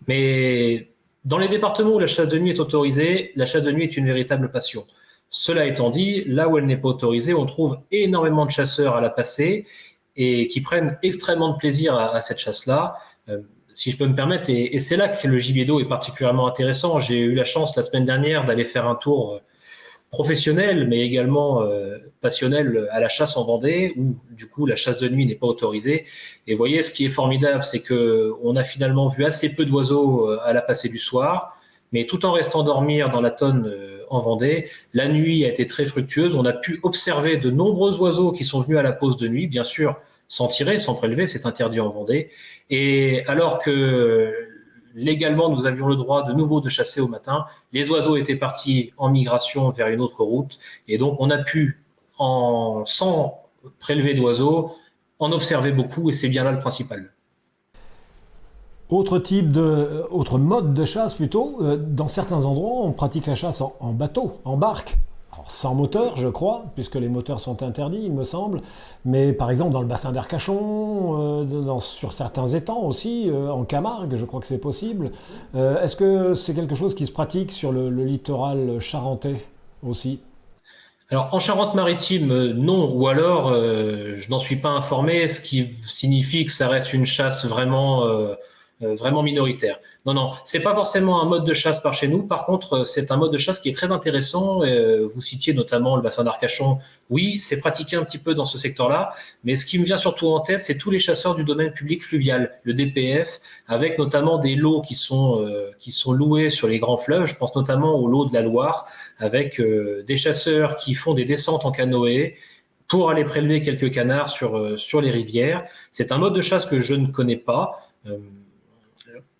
Mais dans les départements où la chasse de nuit est autorisée, la chasse de nuit est une véritable passion. Cela étant dit, là où elle n'est pas autorisée, on trouve énormément de chasseurs à la passée et qui prennent extrêmement de plaisir à cette chasse-là. Si je peux me permettre, et c'est là que le gibier d'eau est particulièrement intéressant. J'ai eu la chance la semaine dernière d'aller faire un tour professionnel, mais également passionnel à la chasse en Vendée, où du coup la chasse de nuit n'est pas autorisée. Et vous voyez, ce qui est formidable, c'est qu'on a finalement vu assez peu d'oiseaux à la passée du soir, mais tout en restant dormir dans la tonne en Vendée, la nuit a été très fructueuse. On a pu observer de nombreux oiseaux qui sont venus à la pause de nuit, bien sûr, sans tirer, sans prélever, c'est interdit en Vendée. Et alors que légalement, nous avions le droit de nouveau de chasser au matin. Les oiseaux étaient partis en migration vers une autre route. Et donc, on a pu, sans prélever d'oiseaux, en observer beaucoup. Et c'est bien là le principal. Autre mode de chasse plutôt, dans certains endroits, on pratique la chasse en bateau, en barque. alors sans moteur, je crois, puisque les moteurs sont interdits, il me semble, mais par exemple dans le bassin d'Arcachon, sur certains étangs aussi, en Camargue, je crois que c'est possible. Est-ce que c'est quelque chose qui se pratique sur le littoral charentais aussi ? Alors en Charente-Maritime, non, ou alors je n'en suis pas informé, ce qui signifie que ça reste une chasse vraiment minoritaire. Non, c'est pas forcément un mode de chasse par chez nous. Par contre, c'est un mode de chasse qui est très intéressant. Vous citiez notamment le bassin d'Arcachon. Oui, c'est pratiqué un petit peu dans ce secteur-là, mais ce qui me vient surtout en tête, c'est tous les chasseurs du domaine public fluvial, le DPF, avec notamment des lots qui sont loués sur les grands fleuves. Je pense notamment au lot de la Loire, avec des chasseurs qui font des descentes en canoë pour aller prélever quelques canards sur les rivières. C'est un mode de chasse que je ne connais pas.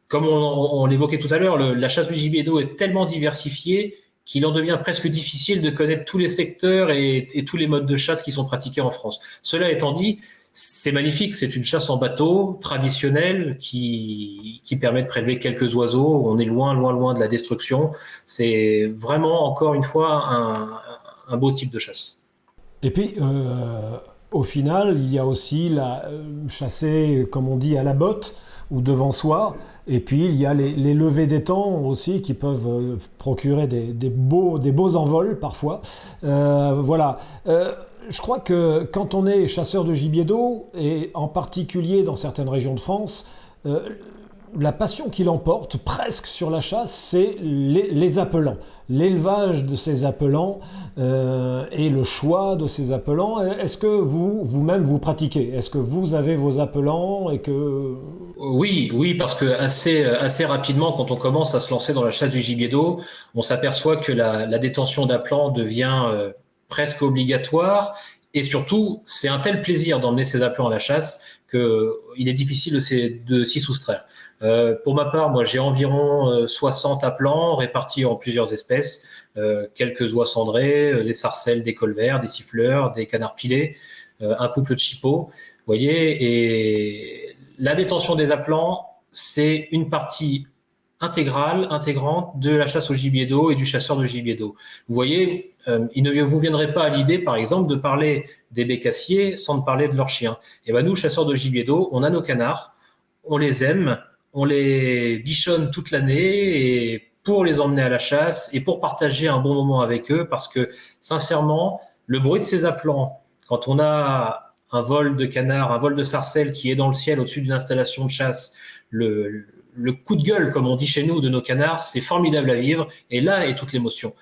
Comme on l'évoquait tout à l'heure, la chasse du gibier d'eau est tellement diversifiée qu'il en devient presque difficile de connaître tous les secteurs et tous les modes de chasse qui sont pratiqués en France. Cela étant dit, c'est magnifique, c'est une chasse en bateau traditionnelle qui permet de prélever quelques oiseaux. On est loin de la destruction. C'est vraiment, encore une fois, un beau type de chasse. Et puis, au final, il y a aussi la chasser, comme on dit, à la botte ou devant soi. Et puis, il y a les levées d'étang aussi qui peuvent procurer des beaux envols parfois. Voilà. Je crois que quand on est chasseur de gibier d'eau, et en particulier dans certaines régions de France, la passion qui l'emporte presque sur la chasse, c'est les appelants. L'élevage de ces appelants et le choix de ces appelants. Est-ce que vous-même vous pratiquez ? Est-ce que vous avez vos appelants et que... Oui, parce que assez rapidement, quand on commence à se lancer dans la chasse du gibier d'eau, on s'aperçoit que la détention d'appelants devient presque obligatoire. Et surtout, c'est un tel plaisir d'emmener ces appelants à la chasse qu'il est difficile de s'y soustraire. Pour ma part, moi, j'ai environ 60 appelants répartis en plusieurs espèces, quelques oies cendrées, des sarcelles, des colverts, des siffleurs, des canards pilés, un couple de chippeaux. Vous voyez, et la détention des appelants, c'est une partie intégrante de la chasse au gibier d'eau et du chasseur de gibier d'eau. Vous voyez, il ne vous viendrait pas à l'idée, par exemple, de parler des bécassiers sans de parler de leurs chiens. Et ben nous, chasseurs de gibier d'eau, on a nos canards, on les aime, on les bichonne toute l'année et pour les emmener à la chasse et pour partager un bon moment avec eux, parce que sincèrement, le bruit de ces appelants, quand on a un vol de canard, un vol de sarcelle qui est dans le ciel au-dessus d'une installation de chasse, le coup de gueule, comme on dit chez nous, de nos canards, c'est formidable à vivre. Et là est toute l'émotion.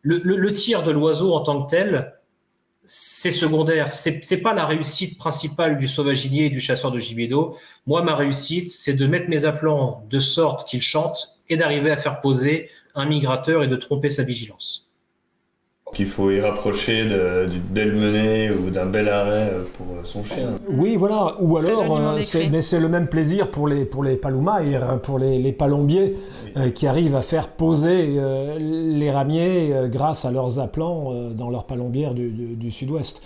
Le tir de l'oiseau en tant que tel, c'est secondaire. C'est pas la réussite principale du sauvaginier et du chasseur de gibier d'eau. Moi, ma réussite, c'est de mettre mes appelants de sorte qu'ils chantent et d'arriver à faire poser un migrateur et de tromper sa vigilance. Qu'il faut y rapprocher d'une belle menée ou d'un bel arrêt pour son chien. Oui, voilà. Ou alors, c'est le même plaisir pour les paloumaïrs, pour les palombiers, qui arrivent à faire poser les ramiers grâce à leurs appelants dans leur palombière du sud-ouest.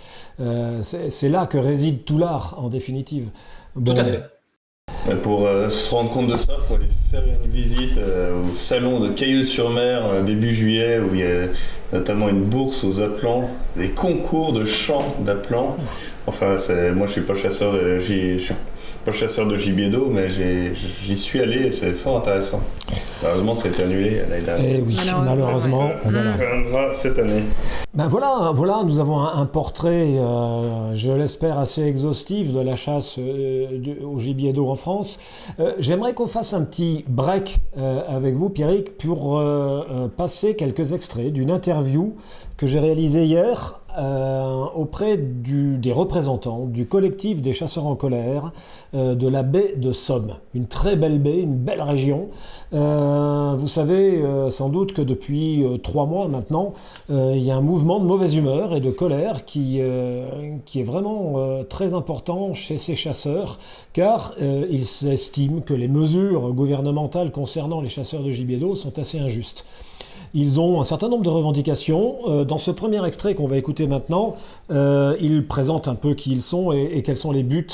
C'est là que réside tout l'art, en définitive. Bon, tout à fait. Pour se rendre compte de ça, il faut aller faire une visite au salon de Cailleux-sur-Mer début juillet, où il y a notamment une bourse aux appelants, des concours de chant d'appelants. Enfin, moi je suis pas chasseur de gibier d'eau, mais j'y suis allé et c'est fort intéressant. Malheureusement, ça a été annulé l'année dernière. Et oui, malheureusement. Ça reviendra cette année. Ben voilà, nous avons un portrait, je l'espère, assez exhaustif de la chasse au gibier d'eau en France. J'aimerais qu'on fasse un petit break avec vous, Pierrick, pour passer quelques extraits d'une interview que j'ai réalisée hier auprès des représentants du collectif des chasseurs en colère de la baie de Somme. Une très belle baie, une belle région. Vous savez sans doute que depuis 3 mois maintenant, il y a un mouvement de mauvaise humeur et de colère qui est vraiment très important chez ces chasseurs, car ils estiment que les mesures gouvernementales concernant les chasseurs de gibier d'eau sont assez injustes. Ils ont un certain nombre de revendications. Dans ce premier extrait qu'on va écouter maintenant, ils présentent un peu qui ils sont et quels sont les buts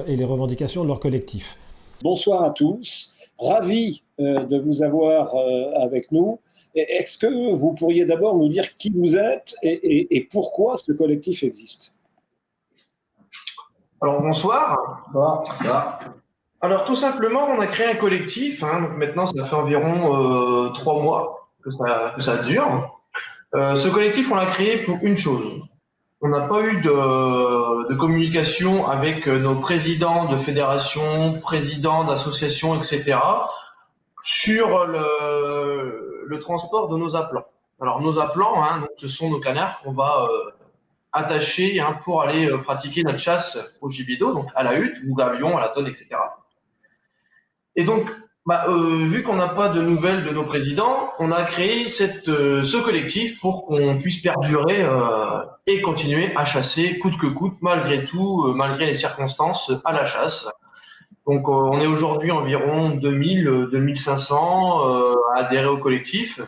et les revendications de leur collectif. Bonsoir à tous. Ravi de vous avoir avec nous. Est-ce que vous pourriez d'abord nous dire qui vous êtes et pourquoi ce collectif existe? Alors bonsoir. Bonsoir. Alors tout simplement, on a créé un collectif. Donc maintenant, ça fait environ 3 mois que ça dure. Ce collectif, on l'a créé pour une chose. On n'a pas eu de communication avec nos présidents de fédérations, présidents d'associations, etc. sur le transport de nos appelants. Alors nos appelants, donc, ce sont nos canards qu'on va attacher pour aller pratiquer notre chasse au gibier d'eau, donc à la hutte, ou gabion, à la tonne, etc. Et donc, vu qu'on n'a pas de nouvelles de nos présidents, on a créé ce collectif pour qu'on puisse perdurer et continuer à chasser coûte que coûte, malgré tout, malgré les circonstances, à la chasse. Donc, on est aujourd'hui environ 2500 à adhérer au collectif.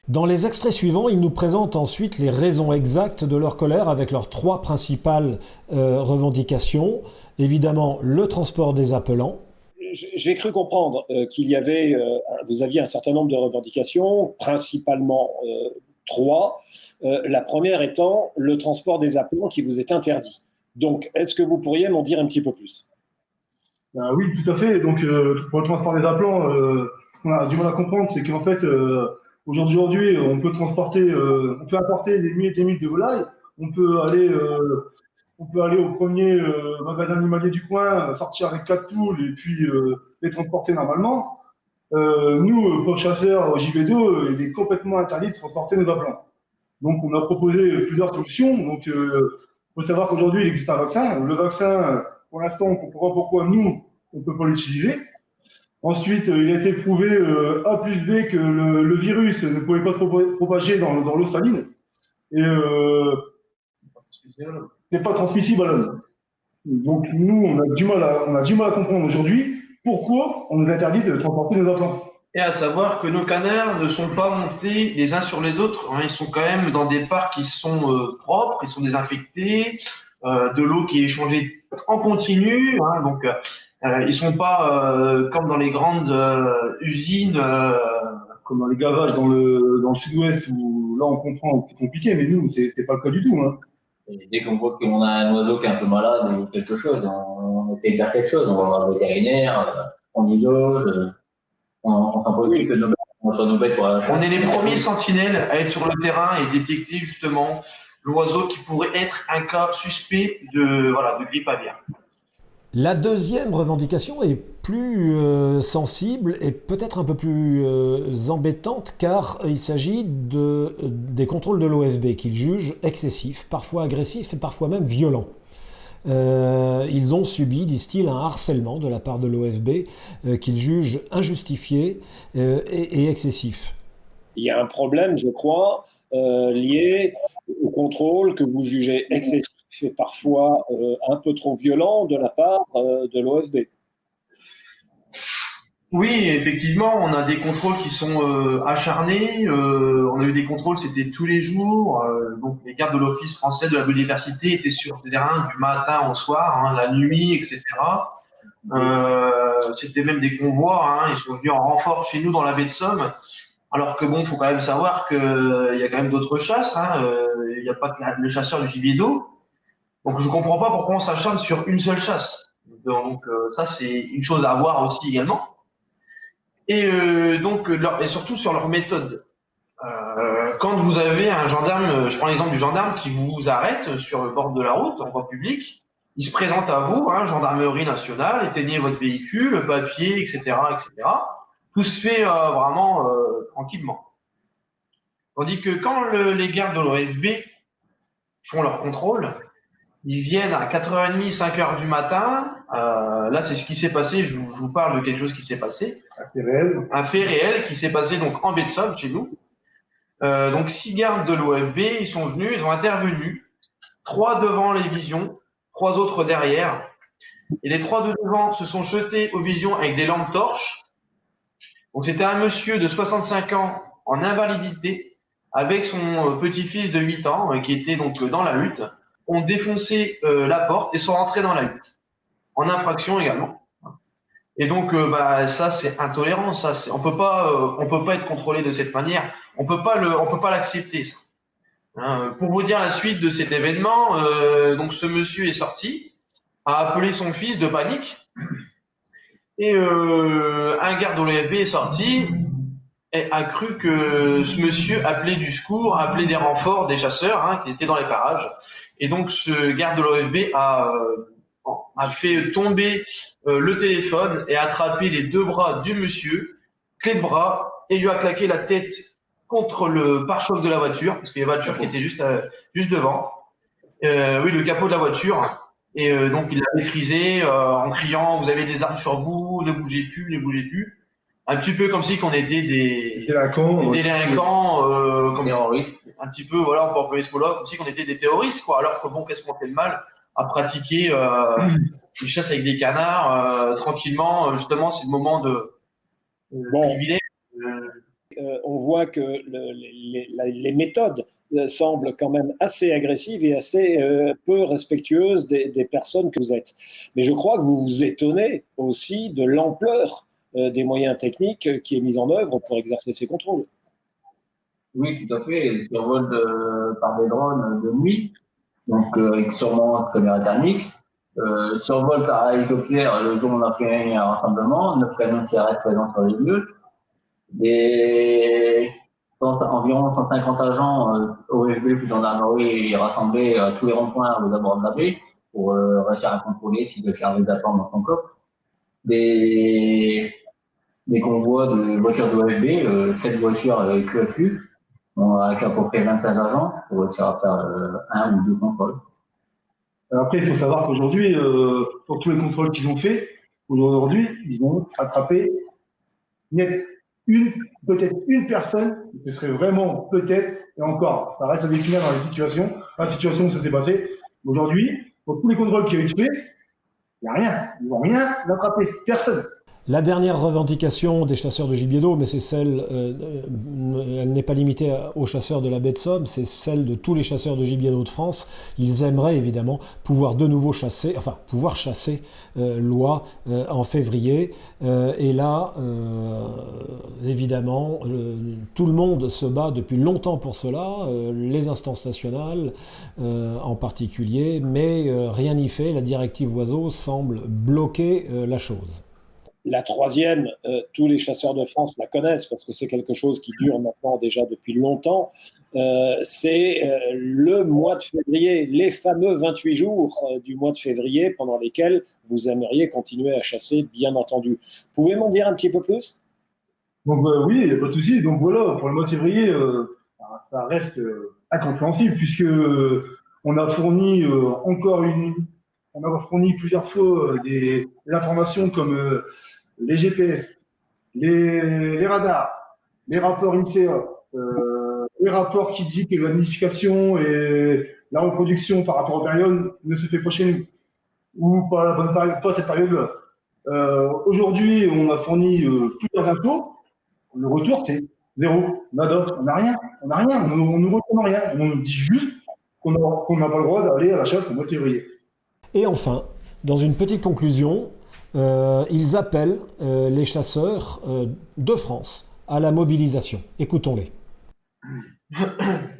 Dans les extraits suivants, ils nous présentent ensuite les raisons exactes de leur colère avec leurs 3 principales revendications. Évidemment, le transport des appelants. J'ai cru comprendre vous aviez un certain nombre de revendications, principalement 3. La première étant le transport des appelants qui vous est interdit. Donc, est-ce que vous pourriez m'en dire un petit peu plus? Oui, tout à fait. Donc, pour le transport des appelants, on a du mal à comprendre, c'est qu'en fait, aujourd'hui, on peut apporter des milliers et des milliers de volailles. On peut aller au premier magasin animalier du coin, sortir avec 4 poules et puis les transporter normalement. Nous, pour chasseurs au gibier d'eau, il est complètement interdit de transporter nos appelants. Donc, on a proposé plusieurs solutions. Donc, faut savoir qu'aujourd'hui, il existe un vaccin. Le vaccin, pour l'instant, on comprend pas pourquoi nous, on ne peut pas l'utiliser. Ensuite, il a été prouvé A plus B que le virus ne pouvait pas se propager dans l'eau saline. Et n'est pas transmissible à l'homme. Donc nous, on a du mal à comprendre aujourd'hui pourquoi on nous interdit de transporter nos appelants. Et à savoir que nos canards ne sont pas montés les uns sur les autres. Ils sont quand même dans des parcs qui sont propres, ils sont désinfectés, de l'eau qui est échangée en continu. Donc ils sont pas comme dans les grandes usines, comme dans les gavages dans le sud-ouest où là on comprend que c'est compliqué, mais nous c'est pas le cas du tout. Et dès qu'on voit qu'on a un oiseau qui est un peu malade ou quelque chose, on essaie de faire quelque chose. On va voir le vétérinaire, on isole, on s'en préoccupe de nos bêtes. On est les premiers sentinelles à être sur le terrain et détecter justement l'oiseau qui pourrait être un cas suspect de grippe aviaire. La deuxième revendication est plus sensible et peut-être un peu plus embêtante car il s'agit des contrôles de l'OFB qu'ils jugent excessifs, parfois agressifs et parfois même violents. Ils ont subi, disent-ils, un harcèlement de la part de l'OFB qu'ils jugent injustifié et excessif. Il y a un problème, je crois, lié au contrôle que vous jugez excessif et parfois un peu trop violent de la part de l'OFB. Oui, effectivement, on a des contrôles qui sont acharnés. On a eu des contrôles, c'était tous les jours. Donc, les gardes de l'Office français de la biodiversité étaient sur le terrain du matin au soir, la nuit, etc. C'était même des convois. Ils sont venus en renfort chez nous dans la baie de Somme. Alors que bon, faut quand même savoir qu'il y a quand même d'autres chasses. Il n'y a pas que le chasseur du gibier d'eau. Donc, je comprends pas pourquoi on s'acharne sur une seule chasse. Donc, ça, c'est une chose à voir aussi également. Et et surtout sur leur méthode. Quand vous avez un gendarme, je prends l'exemple du gendarme qui vous arrête sur le bord de la route, en voie publique, il se présente à vous, gendarmerie nationale, éteignez votre véhicule, papier, etc., etc. Tout se fait vraiment tranquillement. Tandis que quand les gardes de l'OFB font leur contrôle, ils viennent à 4h30, 5h du matin. Là, c'est ce qui s'est passé. Je vous parle de quelque chose qui s'est passé. Un fait réel qui s'est passé donc en baie de Somme, chez nous. Donc, 6 gardes de l'OFB, ils sont venus, ils ont intervenu. 3 devant les visions, 3 autres derrière. Et les 3 de devant se sont jetés aux visions avec des lampes torches. Donc, c'était un monsieur de 65 ans en invalidité avec son petit-fils de 8 ans qui était donc dans la hutte. Ont défoncé la porte et sont rentrés dans la hutte, en infraction également. Et donc, ça, c'est intolérant. On peut pas être contrôlé de cette manière. On peut pas l'accepter. Ça. Hein, pour vous dire la suite de cet événement, donc ce monsieur est sorti, a appelé son fils de panique, et un garde de l'OFB est sorti et a cru que ce monsieur appelait du secours, appelait des renforts, des chasseurs qui étaient dans les parages. Et donc, ce garde de l'OFB a fait tomber le téléphone et a attrapé les deux bras du monsieur, clé de bras, et lui a claqué la tête contre le pare-choc de la voiture, parce qu'il y a une voiture qui était juste devant. Oui, le capot de la voiture. Et donc, il l'a maîtrisé en criant « Vous avez des armes sur vous, ne bougez plus, ne bougez plus ». Un petit peu comme si on était des délinquants, comme terroristes. Un petit peu, voilà, on peut employer ce mot-là, comme si on était des terroristes, quoi. Alors que bon, qu'est-ce qu'on fait de mal à pratiquer une chasse avec des canards tranquillement. Justement, c'est le moment de privilège. On voit que les méthodes semblent quand même assez agressives et assez peu respectueuses des personnes que vous êtes. Mais je crois que vous vous étonnez aussi de l'ampleur des moyens techniques qui est mise en œuvre pour exercer ces contrôles. Oui, tout à fait. Le survol par des drones de nuit, donc avec sûrement caméra thermique. Survol par hélicoptère, le jour où on a fait un rassemblement, 9 camions CRS présents sur les lieux. Environ 150 agents OFB plus gendarmerie rassemblés à tous les ronds-points aux abords de la baie pour réussir à contrôler s'ils veulent faire des appels dans son coffre. Des convois de voitures d'OFB, 7 voitures QFU, avec à peu près 25 agents pour réussir à faire un ou deux contrôles. Après, il faut savoir qu'aujourd'hui, pour tous les contrôles qu'ils ont faits, aujourd'hui, ils ont attrapé peut-être une personne, ce serait vraiment peut-être, et encore, ça reste à définir dans la situation où ça s'est passé. Aujourd'hui, pour tous les contrôles qui ont été faits, il n'y a rien. Ils n'ont rien attrapé. Personne. La dernière revendication des chasseurs de gibier d'eau, mais c'est celle, elle n'est pas limitée aux chasseurs de la baie de Somme, c'est celle de tous les chasseurs de gibier d'eau de France. Ils aimeraient évidemment pouvoir de nouveau chasser, loi en février. Et là, évidemment, tout le monde se bat depuis longtemps pour cela, les instances nationales en particulier, mais rien n'y fait. La directive Oiseau semble bloquer la chose. La troisième, tous les chasseurs de France la connaissent parce que c'est quelque chose qui dure maintenant déjà depuis longtemps. C'est le mois de février, les fameux 28 jours du mois de février pendant lesquels vous aimeriez continuer à chasser, bien entendu. Pouvez-vous m'en dire un petit peu plus ? Donc oui, il n'y a pas de souci. Donc voilà, pour le mois de février, ça reste incompréhensible puisque on a fourni on a fourni plusieurs fois des informations comme les GPS, les radars, les rapports INSEA, les rapports qui disent que la nidification et la reproduction par rapport aux périodes ne se fait pas chez nous, ou pas à la bonne période, pas cette période-là. Aujourd'hui, on a fourni plusieurs infos. Le retour, c'est zéro, nada, on n'a rien, on ne retourne rien. On nous dit juste qu'on n'a pas le droit d'aller à la chasse au mois de février. Et enfin, dans une petite conclusion, ils appellent les chasseurs de France à la mobilisation. Écoutons-les.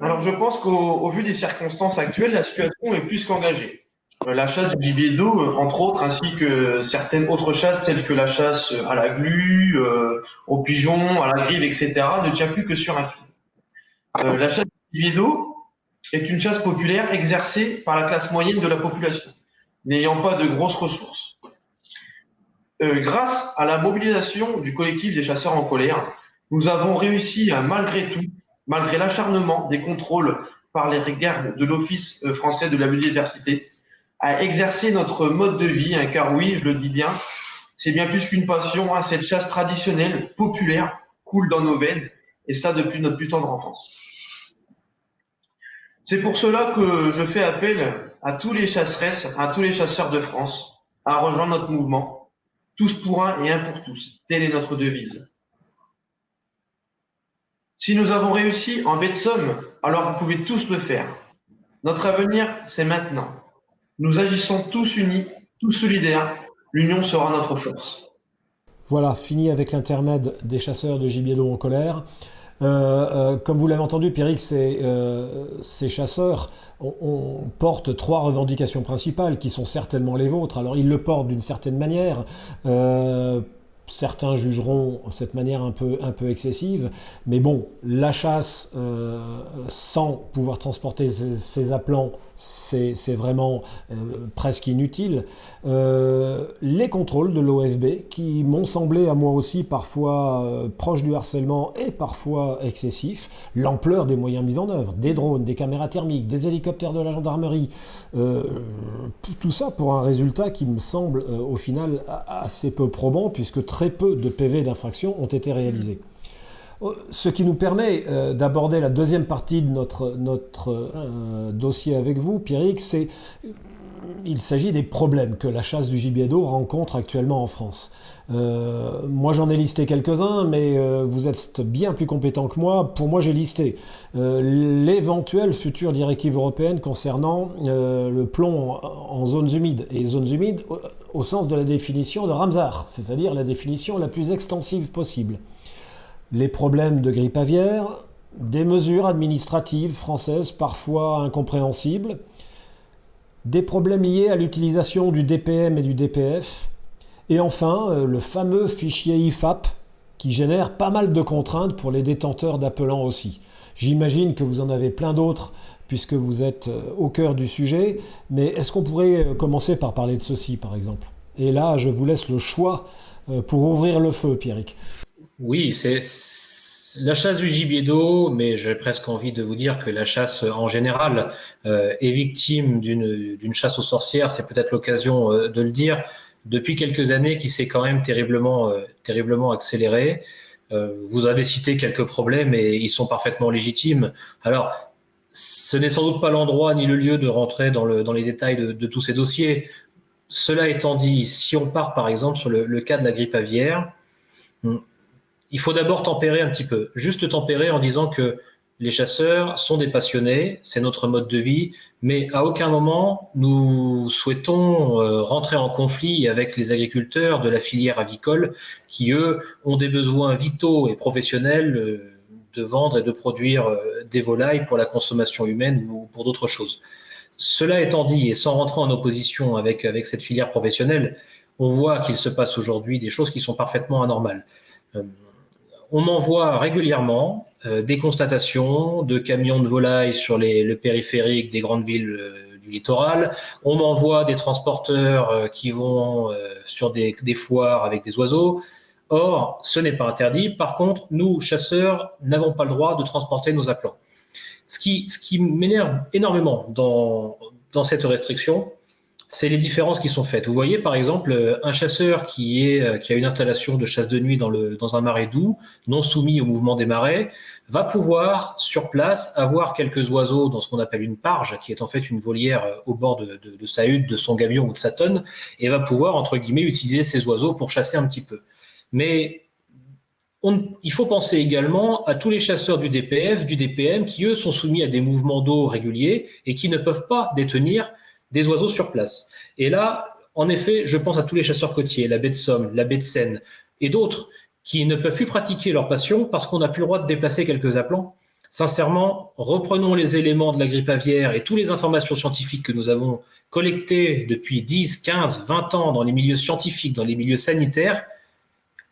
Alors je pense qu'au vu des circonstances actuelles, la situation est plus qu'engagée. La chasse du gibier d'eau, entre autres, ainsi que certaines autres chasses, telles que la chasse à la glu, au pigeon, à la grive, etc., ne tient plus que sur un fil. La chasse du gibier d'eau est une chasse populaire exercée par la classe moyenne de la population, n'ayant pas de grosses ressources. Grâce à la mobilisation du collectif des chasseurs en colère, nous avons réussi à, malgré tout, malgré l'acharnement des contrôles par les gardes de l'Office français de la biodiversité, à exercer notre mode de vie, car oui, je le dis bien, c'est bien plus qu'une passion, cette chasse traditionnelle, populaire, coule dans nos veines, et ça depuis notre plus tendre enfance. C'est pour cela que je fais appel à tous les chasseresses, à tous les chasseurs de France, à rejoindre notre mouvement, tous pour un et un pour tous. Telle est notre devise. Si nous avons réussi en baie de Somme, alors vous pouvez tous le faire. Notre avenir, c'est maintenant. Nous agissons tous unis, tous solidaires. L'union sera notre force. Voilà, fini avec l'intermède des chasseurs de gibier d'eau en colère. Comme vous l'avez entendu, Pierrick, ces chasseurs portent 3 revendications principales qui sont certainement les vôtres. Alors ils le portent d'une certaine manière. Certains jugeront cette manière un peu excessive, mais bon, la chasse sans pouvoir transporter ces appelants, c'est vraiment presque inutile. Les contrôles de l'OFB, qui m'ont semblé à moi aussi parfois proches du harcèlement et parfois excessifs, l'ampleur des moyens mis en œuvre, des drones, des caméras thermiques, des hélicoptères de la gendarmerie, tout ça pour un résultat qui me semble au final assez peu probant, puisque très peu de PV d'infraction ont été réalisés. Ce qui nous permet d'aborder la deuxième partie de notre dossier avec vous, Pierrick, il s'agit des problèmes que la chasse du gibier d'eau rencontre actuellement en France. Moi j'en ai listé quelques-uns, mais vous êtes bien plus compétent que moi. Pour moi j'ai listé l'éventuelle future directive européenne concernant le plomb en zones humides, et zones humides au sens de la définition de Ramsar, c'est-à-dire la définition la plus extensive possible. Les problèmes de grippe aviaire, des mesures administratives françaises parfois incompréhensibles, des problèmes liés à l'utilisation du DPM et du DPF, et enfin le fameux fichier IFAP qui génère pas mal de contraintes pour les détenteurs d'appelants aussi. J'imagine que vous en avez plein d'autres puisque vous êtes au cœur du sujet, mais est-ce qu'on pourrait commencer par parler de ceci par exemple? Et là, je vous laisse le choix pour ouvrir le feu, Pierrick. Oui, c'est la chasse du gibier d'eau, mais j'ai presque envie de vous dire que la chasse en général est victime d'une chasse aux sorcières. C'est peut-être l'occasion de le dire. Depuis quelques années, qui s'est quand même terriblement accélérée. Vous avez cité quelques problèmes et ils sont parfaitement légitimes. Alors, ce n'est sans doute pas l'endroit ni le lieu de rentrer dans les détails de tous ces dossiers. Cela étant dit, si on part par exemple sur le cas de la grippe aviaire, il faut d'abord tempérer un petit peu, juste tempérer en disant que les chasseurs sont des passionnés, c'est notre mode de vie, mais à aucun moment nous souhaitons rentrer en conflit avec les agriculteurs de la filière avicole qui, eux, ont des besoins vitaux et professionnels de vendre et de produire des volailles pour la consommation humaine ou pour d'autres choses. Cela étant dit, et sans rentrer en opposition avec cette filière professionnelle, on voit qu'il se passe aujourd'hui des choses qui sont parfaitement anormales. On m'envoie régulièrement des constatations de camions de volailles sur le périphérique des grandes villes du littoral. On m'envoie des transporteurs qui vont sur des foires avec des oiseaux. Or, ce n'est pas interdit. Par contre, nous, chasseurs, n'avons pas le droit de transporter nos appelants. Ce qui m'énerve énormément dans cette restriction, c'est les différences qui sont faites. Vous voyez, par exemple, un chasseur qui a une installation de chasse de nuit dans un marais doux, non soumis au mouvement des marais, va pouvoir, sur place, avoir quelques oiseaux dans ce qu'on appelle une parge, qui est en fait une volière au bord de sa hutte, de son gabion ou de sa tonne, et va pouvoir, entre guillemets, utiliser ces oiseaux pour chasser un petit peu. Mais il faut penser également à tous les chasseurs du DPF, du DPM, qui, eux, sont soumis à des mouvements d'eau réguliers et qui ne peuvent pas détenir des oiseaux sur place. Et là, en effet, je pense à tous les chasseurs côtiers, la baie de Somme, la baie de Seine et d'autres qui ne peuvent plus pratiquer leur passion parce qu'on n'a plus le droit de déplacer quelques appelants. Sincèrement, reprenons les éléments de la grippe aviaire et toutes les informations scientifiques que nous avons collectées depuis 10, 15, 20 ans dans les milieux scientifiques, dans les milieux sanitaires.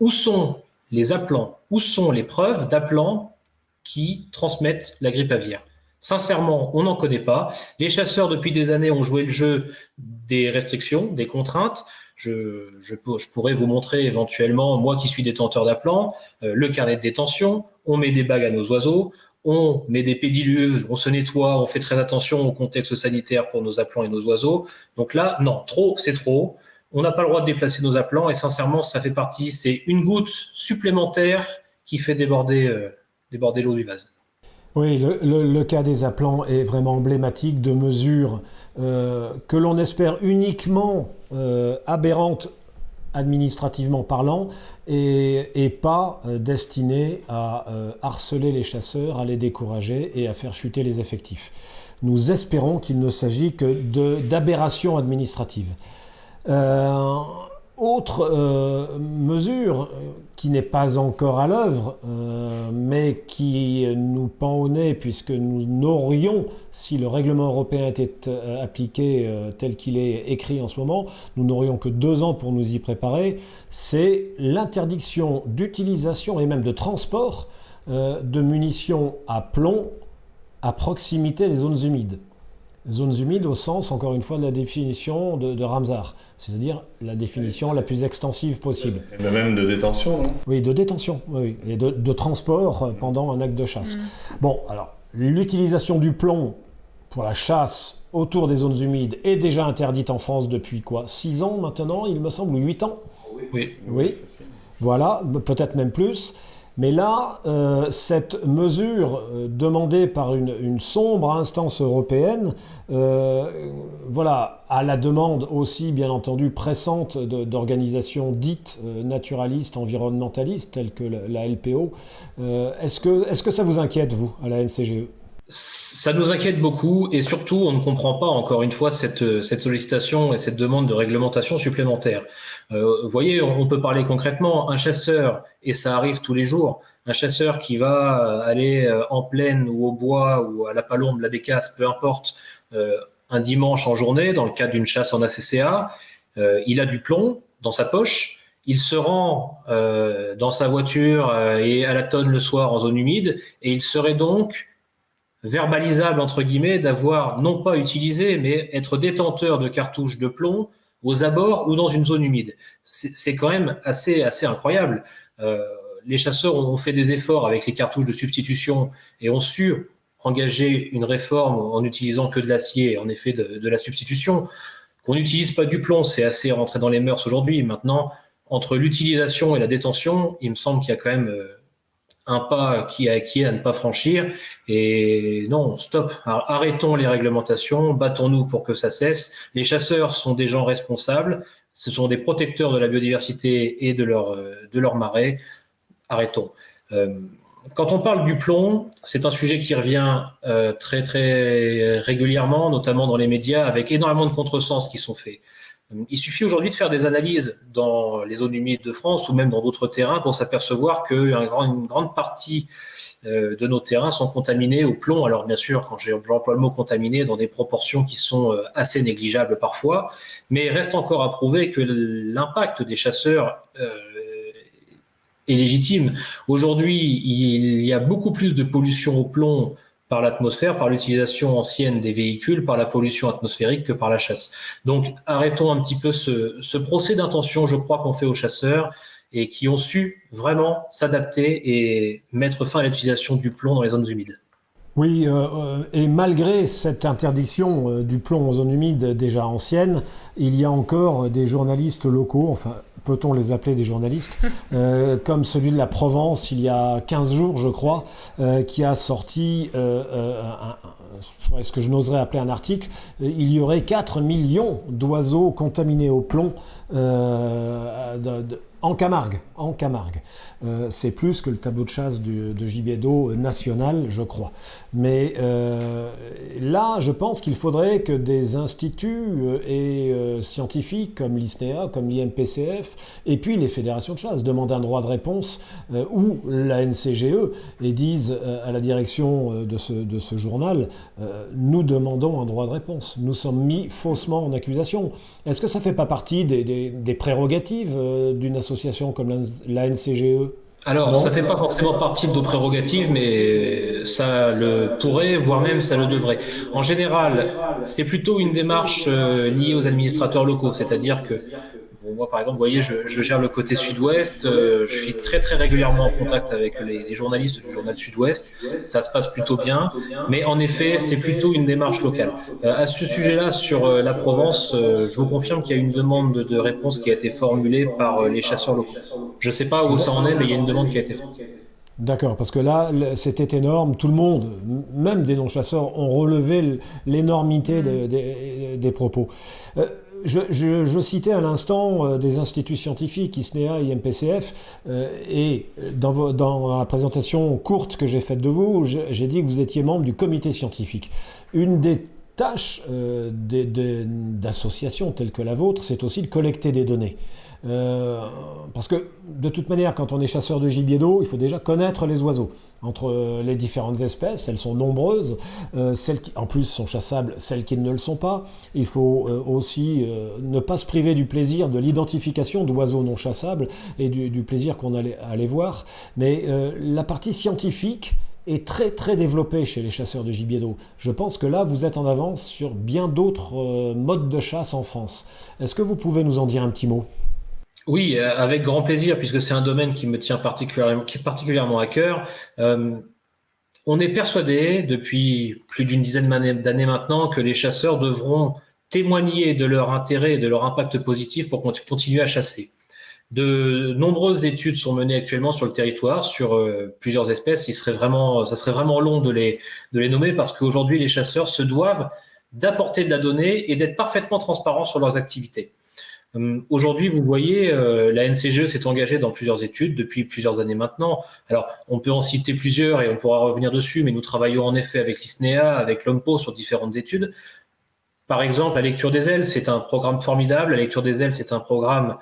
Où sont les appelants? Où sont les preuves d'appelants qui transmettent la grippe aviaire? Sincèrement, on n'en connaît pas. Les chasseurs, depuis des années, ont joué le jeu des restrictions, des contraintes. Je pourrais vous montrer éventuellement, moi qui suis détenteur d'appelants, le carnet de détention. On met des bagues à nos oiseaux, on met des pédiluves, on se nettoie, on fait très attention au contexte sanitaire pour nos appelants et nos oiseaux. Donc là, non, trop, c'est trop. On n'a pas le droit de déplacer nos appelants et sincèrement, ça fait partie, c'est une goutte supplémentaire qui fait déborder l'eau du vase. Oui, le cas des appelants est vraiment emblématique de mesures que l'on espère uniquement aberrantes administrativement parlant et pas destinées à harceler les chasseurs, à les décourager et à faire chuter les effectifs. Nous espérons qu'il ne s'agit que d'aberrations administratives. Autre mesure qui n'est pas encore à l'œuvre, mais qui nous pend au nez, puisque nous n'aurions, si le règlement européen était appliqué tel qu'il est écrit en ce moment, nous n'aurions que 2 ans pour nous y préparer, c'est l'interdiction d'utilisation et même de transport de munitions à plomb à proximité des zones humides. Zones humides au sens, encore une fois, de la définition de Ramsar, c'est-à-dire la définition la plus extensive possible. Et même de détention, non? Oui, de détention, oui, et de transport pendant un acte de chasse. Bon, alors, l'utilisation du plomb pour la chasse autour des zones humides est déjà interdite en France depuis quoi? 6 ans maintenant, il me semble, ou 8 ans? Oui. Voilà, peut-être même plus. Mais là, cette mesure demandée par une sombre instance européenne, voilà, à la demande aussi, bien entendu, pressante d'organisations dites naturalistes, environnementalistes, telles que la LPO, est-ce que ça vous inquiète, vous, à la NCGE? Ça nous inquiète beaucoup et surtout, on ne comprend pas, encore une fois, cette sollicitation et cette demande de réglementation supplémentaire. Vous voyez, on peut parler concrètement. Un chasseur, et ça arrive tous les jours, un chasseur qui va aller en plaine ou au bois ou à la palombe, la bécasse, peu importe, un dimanche en journée, dans le cadre d'une chasse en ACCA, il a du plomb dans sa poche, il se rend dans sa voiture et à la tonne le soir en zone humide, et il serait donc verbalisable, entre guillemets, d'avoir non pas utilisé, mais être détenteur de cartouches de plomb aux abords ou dans une zone humide. C'est quand même assez incroyable. Les chasseurs ont fait des efforts avec les cartouches de substitution et ont su engager une réforme en utilisant que de l'acier, en effet de la substitution. Qu'on n'utilise pas du plomb, c'est assez rentré dans les mœurs aujourd'hui. Maintenant, entre l'utilisation et la détention, il me semble qu'il y a quand même un pas qui est à ne pas franchir. Et non, stop, arrêtons les réglementations, battons-nous pour que ça cesse. Les chasseurs sont des gens responsables, ce sont des protecteurs de la biodiversité et de leur marais. Arrêtons. Quand on parle du plomb, c'est un sujet qui revient très très régulièrement, notamment dans les médias, avec énormément de contresens qui sont faits. Il suffit aujourd'hui de faire des analyses dans les zones humides de France ou même dans d'autres terrains pour s'apercevoir qu'une grande partie de nos terrains sont contaminés au plomb. Alors bien sûr, quand j'emploie le mot contaminé, dans des proportions qui sont assez négligeables parfois, mais reste encore à prouver que l'impact des chasseurs est légitime. Aujourd'hui, il y a beaucoup plus de pollution au plomb par l'atmosphère, par l'utilisation ancienne des véhicules, par la pollution atmosphérique que par la chasse. Donc arrêtons un petit peu ce procès d'intention, je crois, qu'on fait aux chasseurs et qui ont su vraiment s'adapter et mettre fin à l'utilisation du plomb dans les zones humides. Oui, et malgré cette interdiction du plomb en zone humide déjà ancienne, il y a encore des journalistes locaux, enfin peut-on les appeler des journalistes, comme celui de la Provence il y a 15 jours je crois, qui a sorti ce que je n'oserais appeler un article. Il y aurait 4 millions d'oiseaux contaminés au plomb en Camargue. C'est plus que le tableau de chasse de gibier d'eau national, je crois. Mais là, je pense qu'il faudrait que des instituts scientifiques comme l'ISNEA, comme l'INPCF, et puis les fédérations de chasse demandent un droit de réponse, ou la NCGE, et disent à la direction de ce journal, nous demandons un droit de réponse. Nous sommes mis faussement en accusation. Est-ce que ça ne fait pas partie des prérogatives d'une association comme la NCGE? Alors, ça ne fait pas forcément partie de nos prérogatives, mais ça le pourrait, voire même ça le devrait. En général, c'est plutôt une démarche liée aux administrateurs locaux, c'est-à-dire que moi, par exemple, vous voyez, je gère le côté sud-ouest, je suis très très régulièrement en contact avec les journalistes du journal Sud-Ouest, ça se passe plutôt bien, mais en effet, c'est plutôt une démarche locale. À ce sujet-là, sur la Provence, je vous confirme qu'il y a une demande de réponse qui a été formulée par les chasseurs locaux. Je ne sais pas où ça en est, mais il y a une demande qui a été faite. D'accord, parce que là, c'était énorme. Tout le monde, même des non-chasseurs, ont relevé l'énormité des propos. Je citais à l'instant des instituts scientifiques, ISNEA, INPCF, et dans la présentation courte que j'ai faite de vous, j'ai dit que vous étiez membre du comité scientifique. Une des tâche d'associations telles que la vôtre, c'est aussi de collecter des données. Parce que de toute manière, quand on est chasseur de gibier d'eau, il faut déjà connaître les oiseaux. Entre les différentes espèces, elles sont nombreuses, celles qui en plus sont chassables, celles qui ne le sont pas. Il faut aussi ne pas se priver du plaisir de l'identification d'oiseaux non chassables et du plaisir qu'on a à les voir. Mais la partie scientifique est très très développée chez les chasseurs de gibier d'eau. Je pense que là, vous êtes en avance sur bien d'autres modes de chasse en France. Est-ce que vous pouvez nous en dire un petit mot ? Oui, avec grand plaisir, puisque c'est un domaine qui me tient particulièrement à cœur. On est persuadé, depuis plus d'une dizaine d'années maintenant, que les chasseurs devront témoigner de leur intérêt et de leur impact positif pour continuer à chasser. De nombreuses études sont menées actuellement sur le territoire, sur plusieurs espèces. Ça serait vraiment long de les nommer, parce qu'aujourd'hui, les chasseurs se doivent d'apporter de la donnée et d'être parfaitement transparents sur leurs activités. Aujourd'hui, vous voyez, la NCGE s'est engagée dans plusieurs études depuis plusieurs années maintenant. Alors, on peut en citer plusieurs et on pourra revenir dessus, mais nous travaillons en effet avec l'ISNEA, avec l'OMPO sur différentes études. Par exemple, la lecture des ailes, c'est un programme formidable. La lecture des ailes, c'est un programme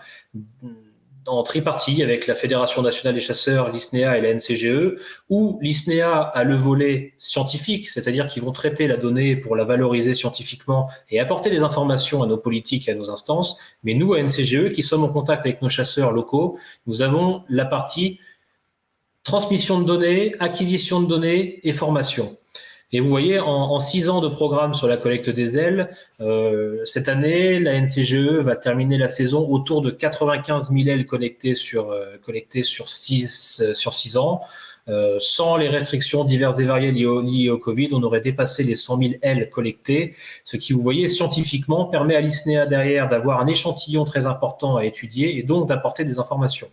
en tripartie avec la Fédération nationale des chasseurs, l'ISNEA et la NCGE, où l'ISNEA a le volet scientifique, c'est-à-dire qu'ils vont traiter la donnée pour la valoriser scientifiquement et apporter des informations à nos politiques et à nos instances. Mais nous, à NCGE, qui sommes en contact avec nos chasseurs locaux, nous avons la partie transmission de données, acquisition de données et formation. Et vous voyez, en 6 ans de programme sur la collecte des ailes, cette année, la NCGE va terminer la saison autour de 95 000 ailes collectées sur 6 ans. Sans les restrictions diverses et variées liées au Covid, on aurait dépassé les 100 000 ailes collectées, ce qui, vous voyez, scientifiquement permet à l'ISNEA derrière d'avoir un échantillon très important à étudier et donc d'apporter des informations.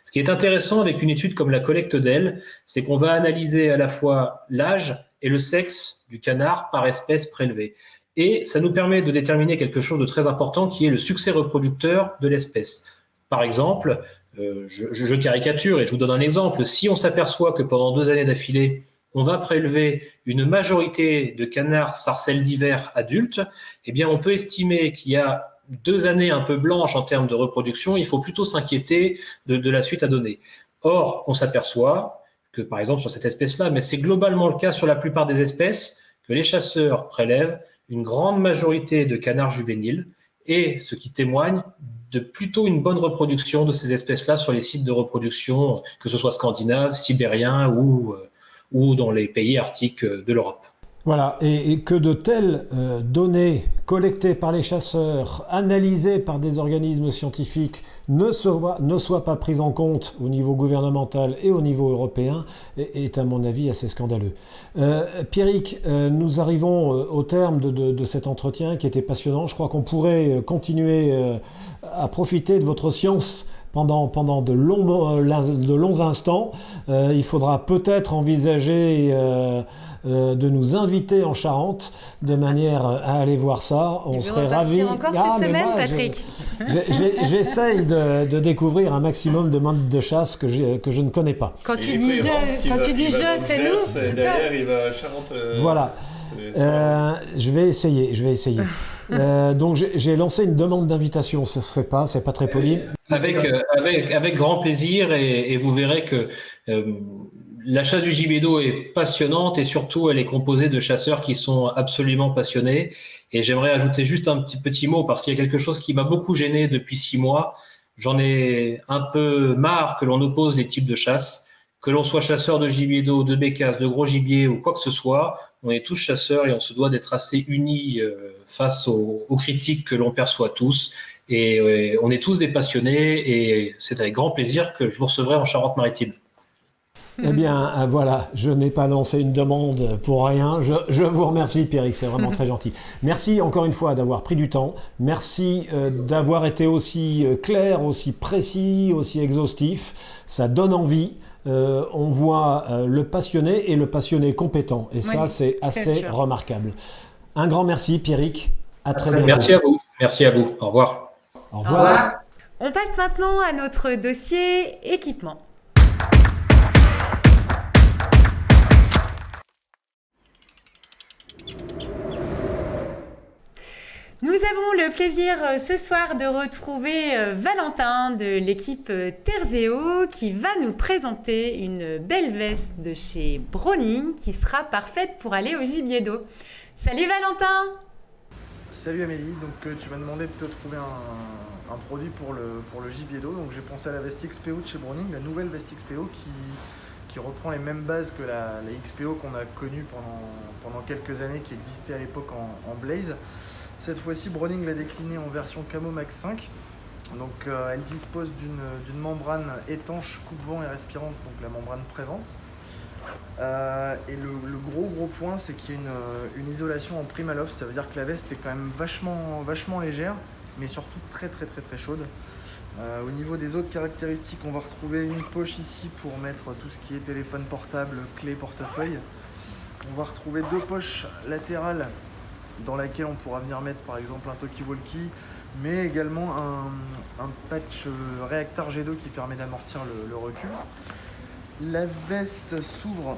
Ce qui est intéressant avec une étude comme la collecte d'ailes, c'est qu'on va analyser à la fois l'âge et le sexe du canard par espèce prélevée. Et ça nous permet de déterminer quelque chose de très important qui est le succès reproducteur de l'espèce. Par exemple, je caricature et je vous donne un exemple. Si on s'aperçoit que pendant 2 années d'affilée, on va prélever une majorité de canards sarcelles d'hiver adultes, eh bien on peut estimer qu'il y a 2 années un peu blanches en termes de reproduction, il faut plutôt s'inquiéter de la suite à donner. Or, on s'aperçoit que, par exemple, sur cette espèce-là, mais c'est globalement le cas sur la plupart des espèces, que les chasseurs prélèvent une grande majorité de canards juvéniles, et ce qui témoigne de plutôt une bonne reproduction de ces espèces-là sur les sites de reproduction, que ce soit scandinaves, sibériens ou dans les pays arctiques de l'Europe. Voilà, et que de telles données collectées par les chasseurs, analysées par des organismes scientifiques, ne soient pas prises en compte au niveau gouvernemental et au niveau européen est à mon avis assez scandaleux. Pierrick, nous arrivons au terme de cet entretien qui était passionnant. Je crois qu'on pourrait continuer à profiter de votre science pendant de longs instants. Il faudra peut-être envisager de nous inviter en Charente de manière à aller voir ça. On serait ravis. Encore cette semaine, Patrick. J'essaye de découvrir un maximum de modes de chasse que je ne connais pas. Quand tu dis je, c'est nous. Derrière, il va à Charente. Voilà. Je vais essayer. Donc j'ai lancé une demande d'invitation, ça se fait pas, c'est pas très poli. Avec grand plaisir, et vous verrez que la chasse du gibier d'eau est passionnante et surtout elle est composée de chasseurs qui sont absolument passionnés. Et j'aimerais ajouter juste un petit mot parce qu'il y a quelque chose qui m'a beaucoup gêné depuis 6 mois. J'en ai un peu marre que l'on oppose les types de chasse. Que l'on soit chasseur de gibier d'eau, de bécasse, de gros gibier ou quoi que ce soit, on est tous chasseurs et on se doit d'être assez unis face aux critiques que l'on perçoit tous. Et on est tous des passionnés et c'est avec grand plaisir que je vous recevrai en Charente-Maritime. Eh bien, voilà, je n'ai pas lancé une demande pour rien. Je vous remercie, Pierrick, c'est vraiment très gentil. Merci encore une fois d'avoir pris du temps. Merci d'avoir été aussi clair, aussi précis, aussi exhaustif. Ça donne envie. On voit le passionné et le passionné compétent. Et ça, c'est assez remarquable. Un grand merci, Pierrick. À très bientôt. Merci à vous. Merci à vous. Au revoir. Au revoir. On passe maintenant à notre dossier équipement. avons le plaisir ce soir de retrouver Valentin de l'équipe Terzeo qui va nous présenter une belle veste de chez Browning qui sera parfaite pour aller au gibier d'eau. Salut Valentin! Salut Amélie, donc tu m'as demandé de te trouver un produit pour le gibier d'eau, donc j'ai pensé à la veste XPO de chez Browning, la nouvelle veste XPO qui reprend les mêmes bases que la XPO qu'on a connue pendant quelques années, qui existait à l'époque en Blaze. Cette fois-ci, Browning l'a déclinée en version Camo Max 5. Donc, elle dispose d'une membrane étanche, coupe-vent et respirante, donc la membrane pré-vente. Et le gros point, c'est qu'il y a une isolation en Primaloft. Ça veut dire que la veste est quand même vachement légère, mais surtout très chaude. Au niveau des autres caractéristiques, on va retrouver une poche ici pour mettre tout ce qui est téléphone portable, clé, portefeuille. On va retrouver 2 poches latérales dans laquelle on pourra venir mettre par exemple un talkie-walkie, mais également un patch réacteur G2 qui permet d'amortir le recul. La veste s'ouvre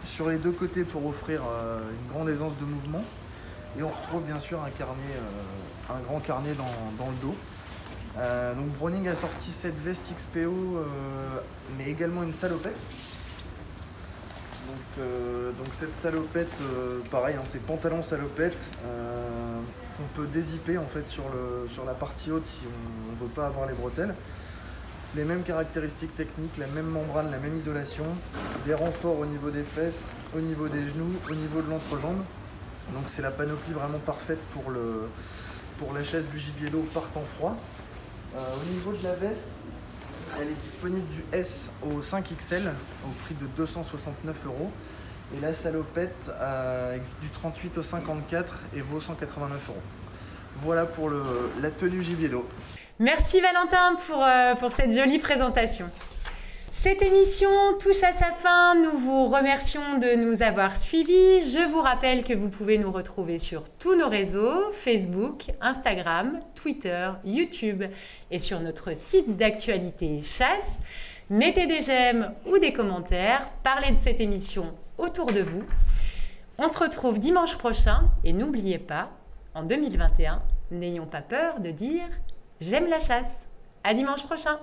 sur les 2 côtés pour offrir une grande aisance de mouvement. Et on retrouve bien sûr un grand carnet dans le dos. Donc Browning a sorti cette veste XPO, mais également une salopette. Donc cette salopette, pareil, hein, c'est pantalon salopette. On peut dézipper en fait sur la partie haute si on ne veut pas avoir les bretelles. Les mêmes caractéristiques techniques, la même membrane, la même isolation, des renforts au niveau des fesses, au niveau des genoux, au niveau de l'entrejambe. Donc c'est la panoplie vraiment parfaite pour la chasse du gibier d'eau par temps froid. Au niveau de la veste, elle est disponible du S au 5XL au prix de 269 €. Et la salopette existe du 38 au 54 et vaut 189 €. Voilà pour la tenue gibier d'eau. Merci Valentin pour cette jolie présentation. Cette émission touche à sa fin. Nous vous remercions de nous avoir suivis. Je vous rappelle que vous pouvez nous retrouver sur tous nos réseaux, Facebook, Instagram, Twitter, YouTube et sur notre site d'actualité chasse. Mettez des j'aime ou des commentaires, parlez de cette émission autour de vous. On se retrouve dimanche prochain et n'oubliez pas, en 2021, n'ayons pas peur de dire « J'aime la chasse ». À dimanche prochain.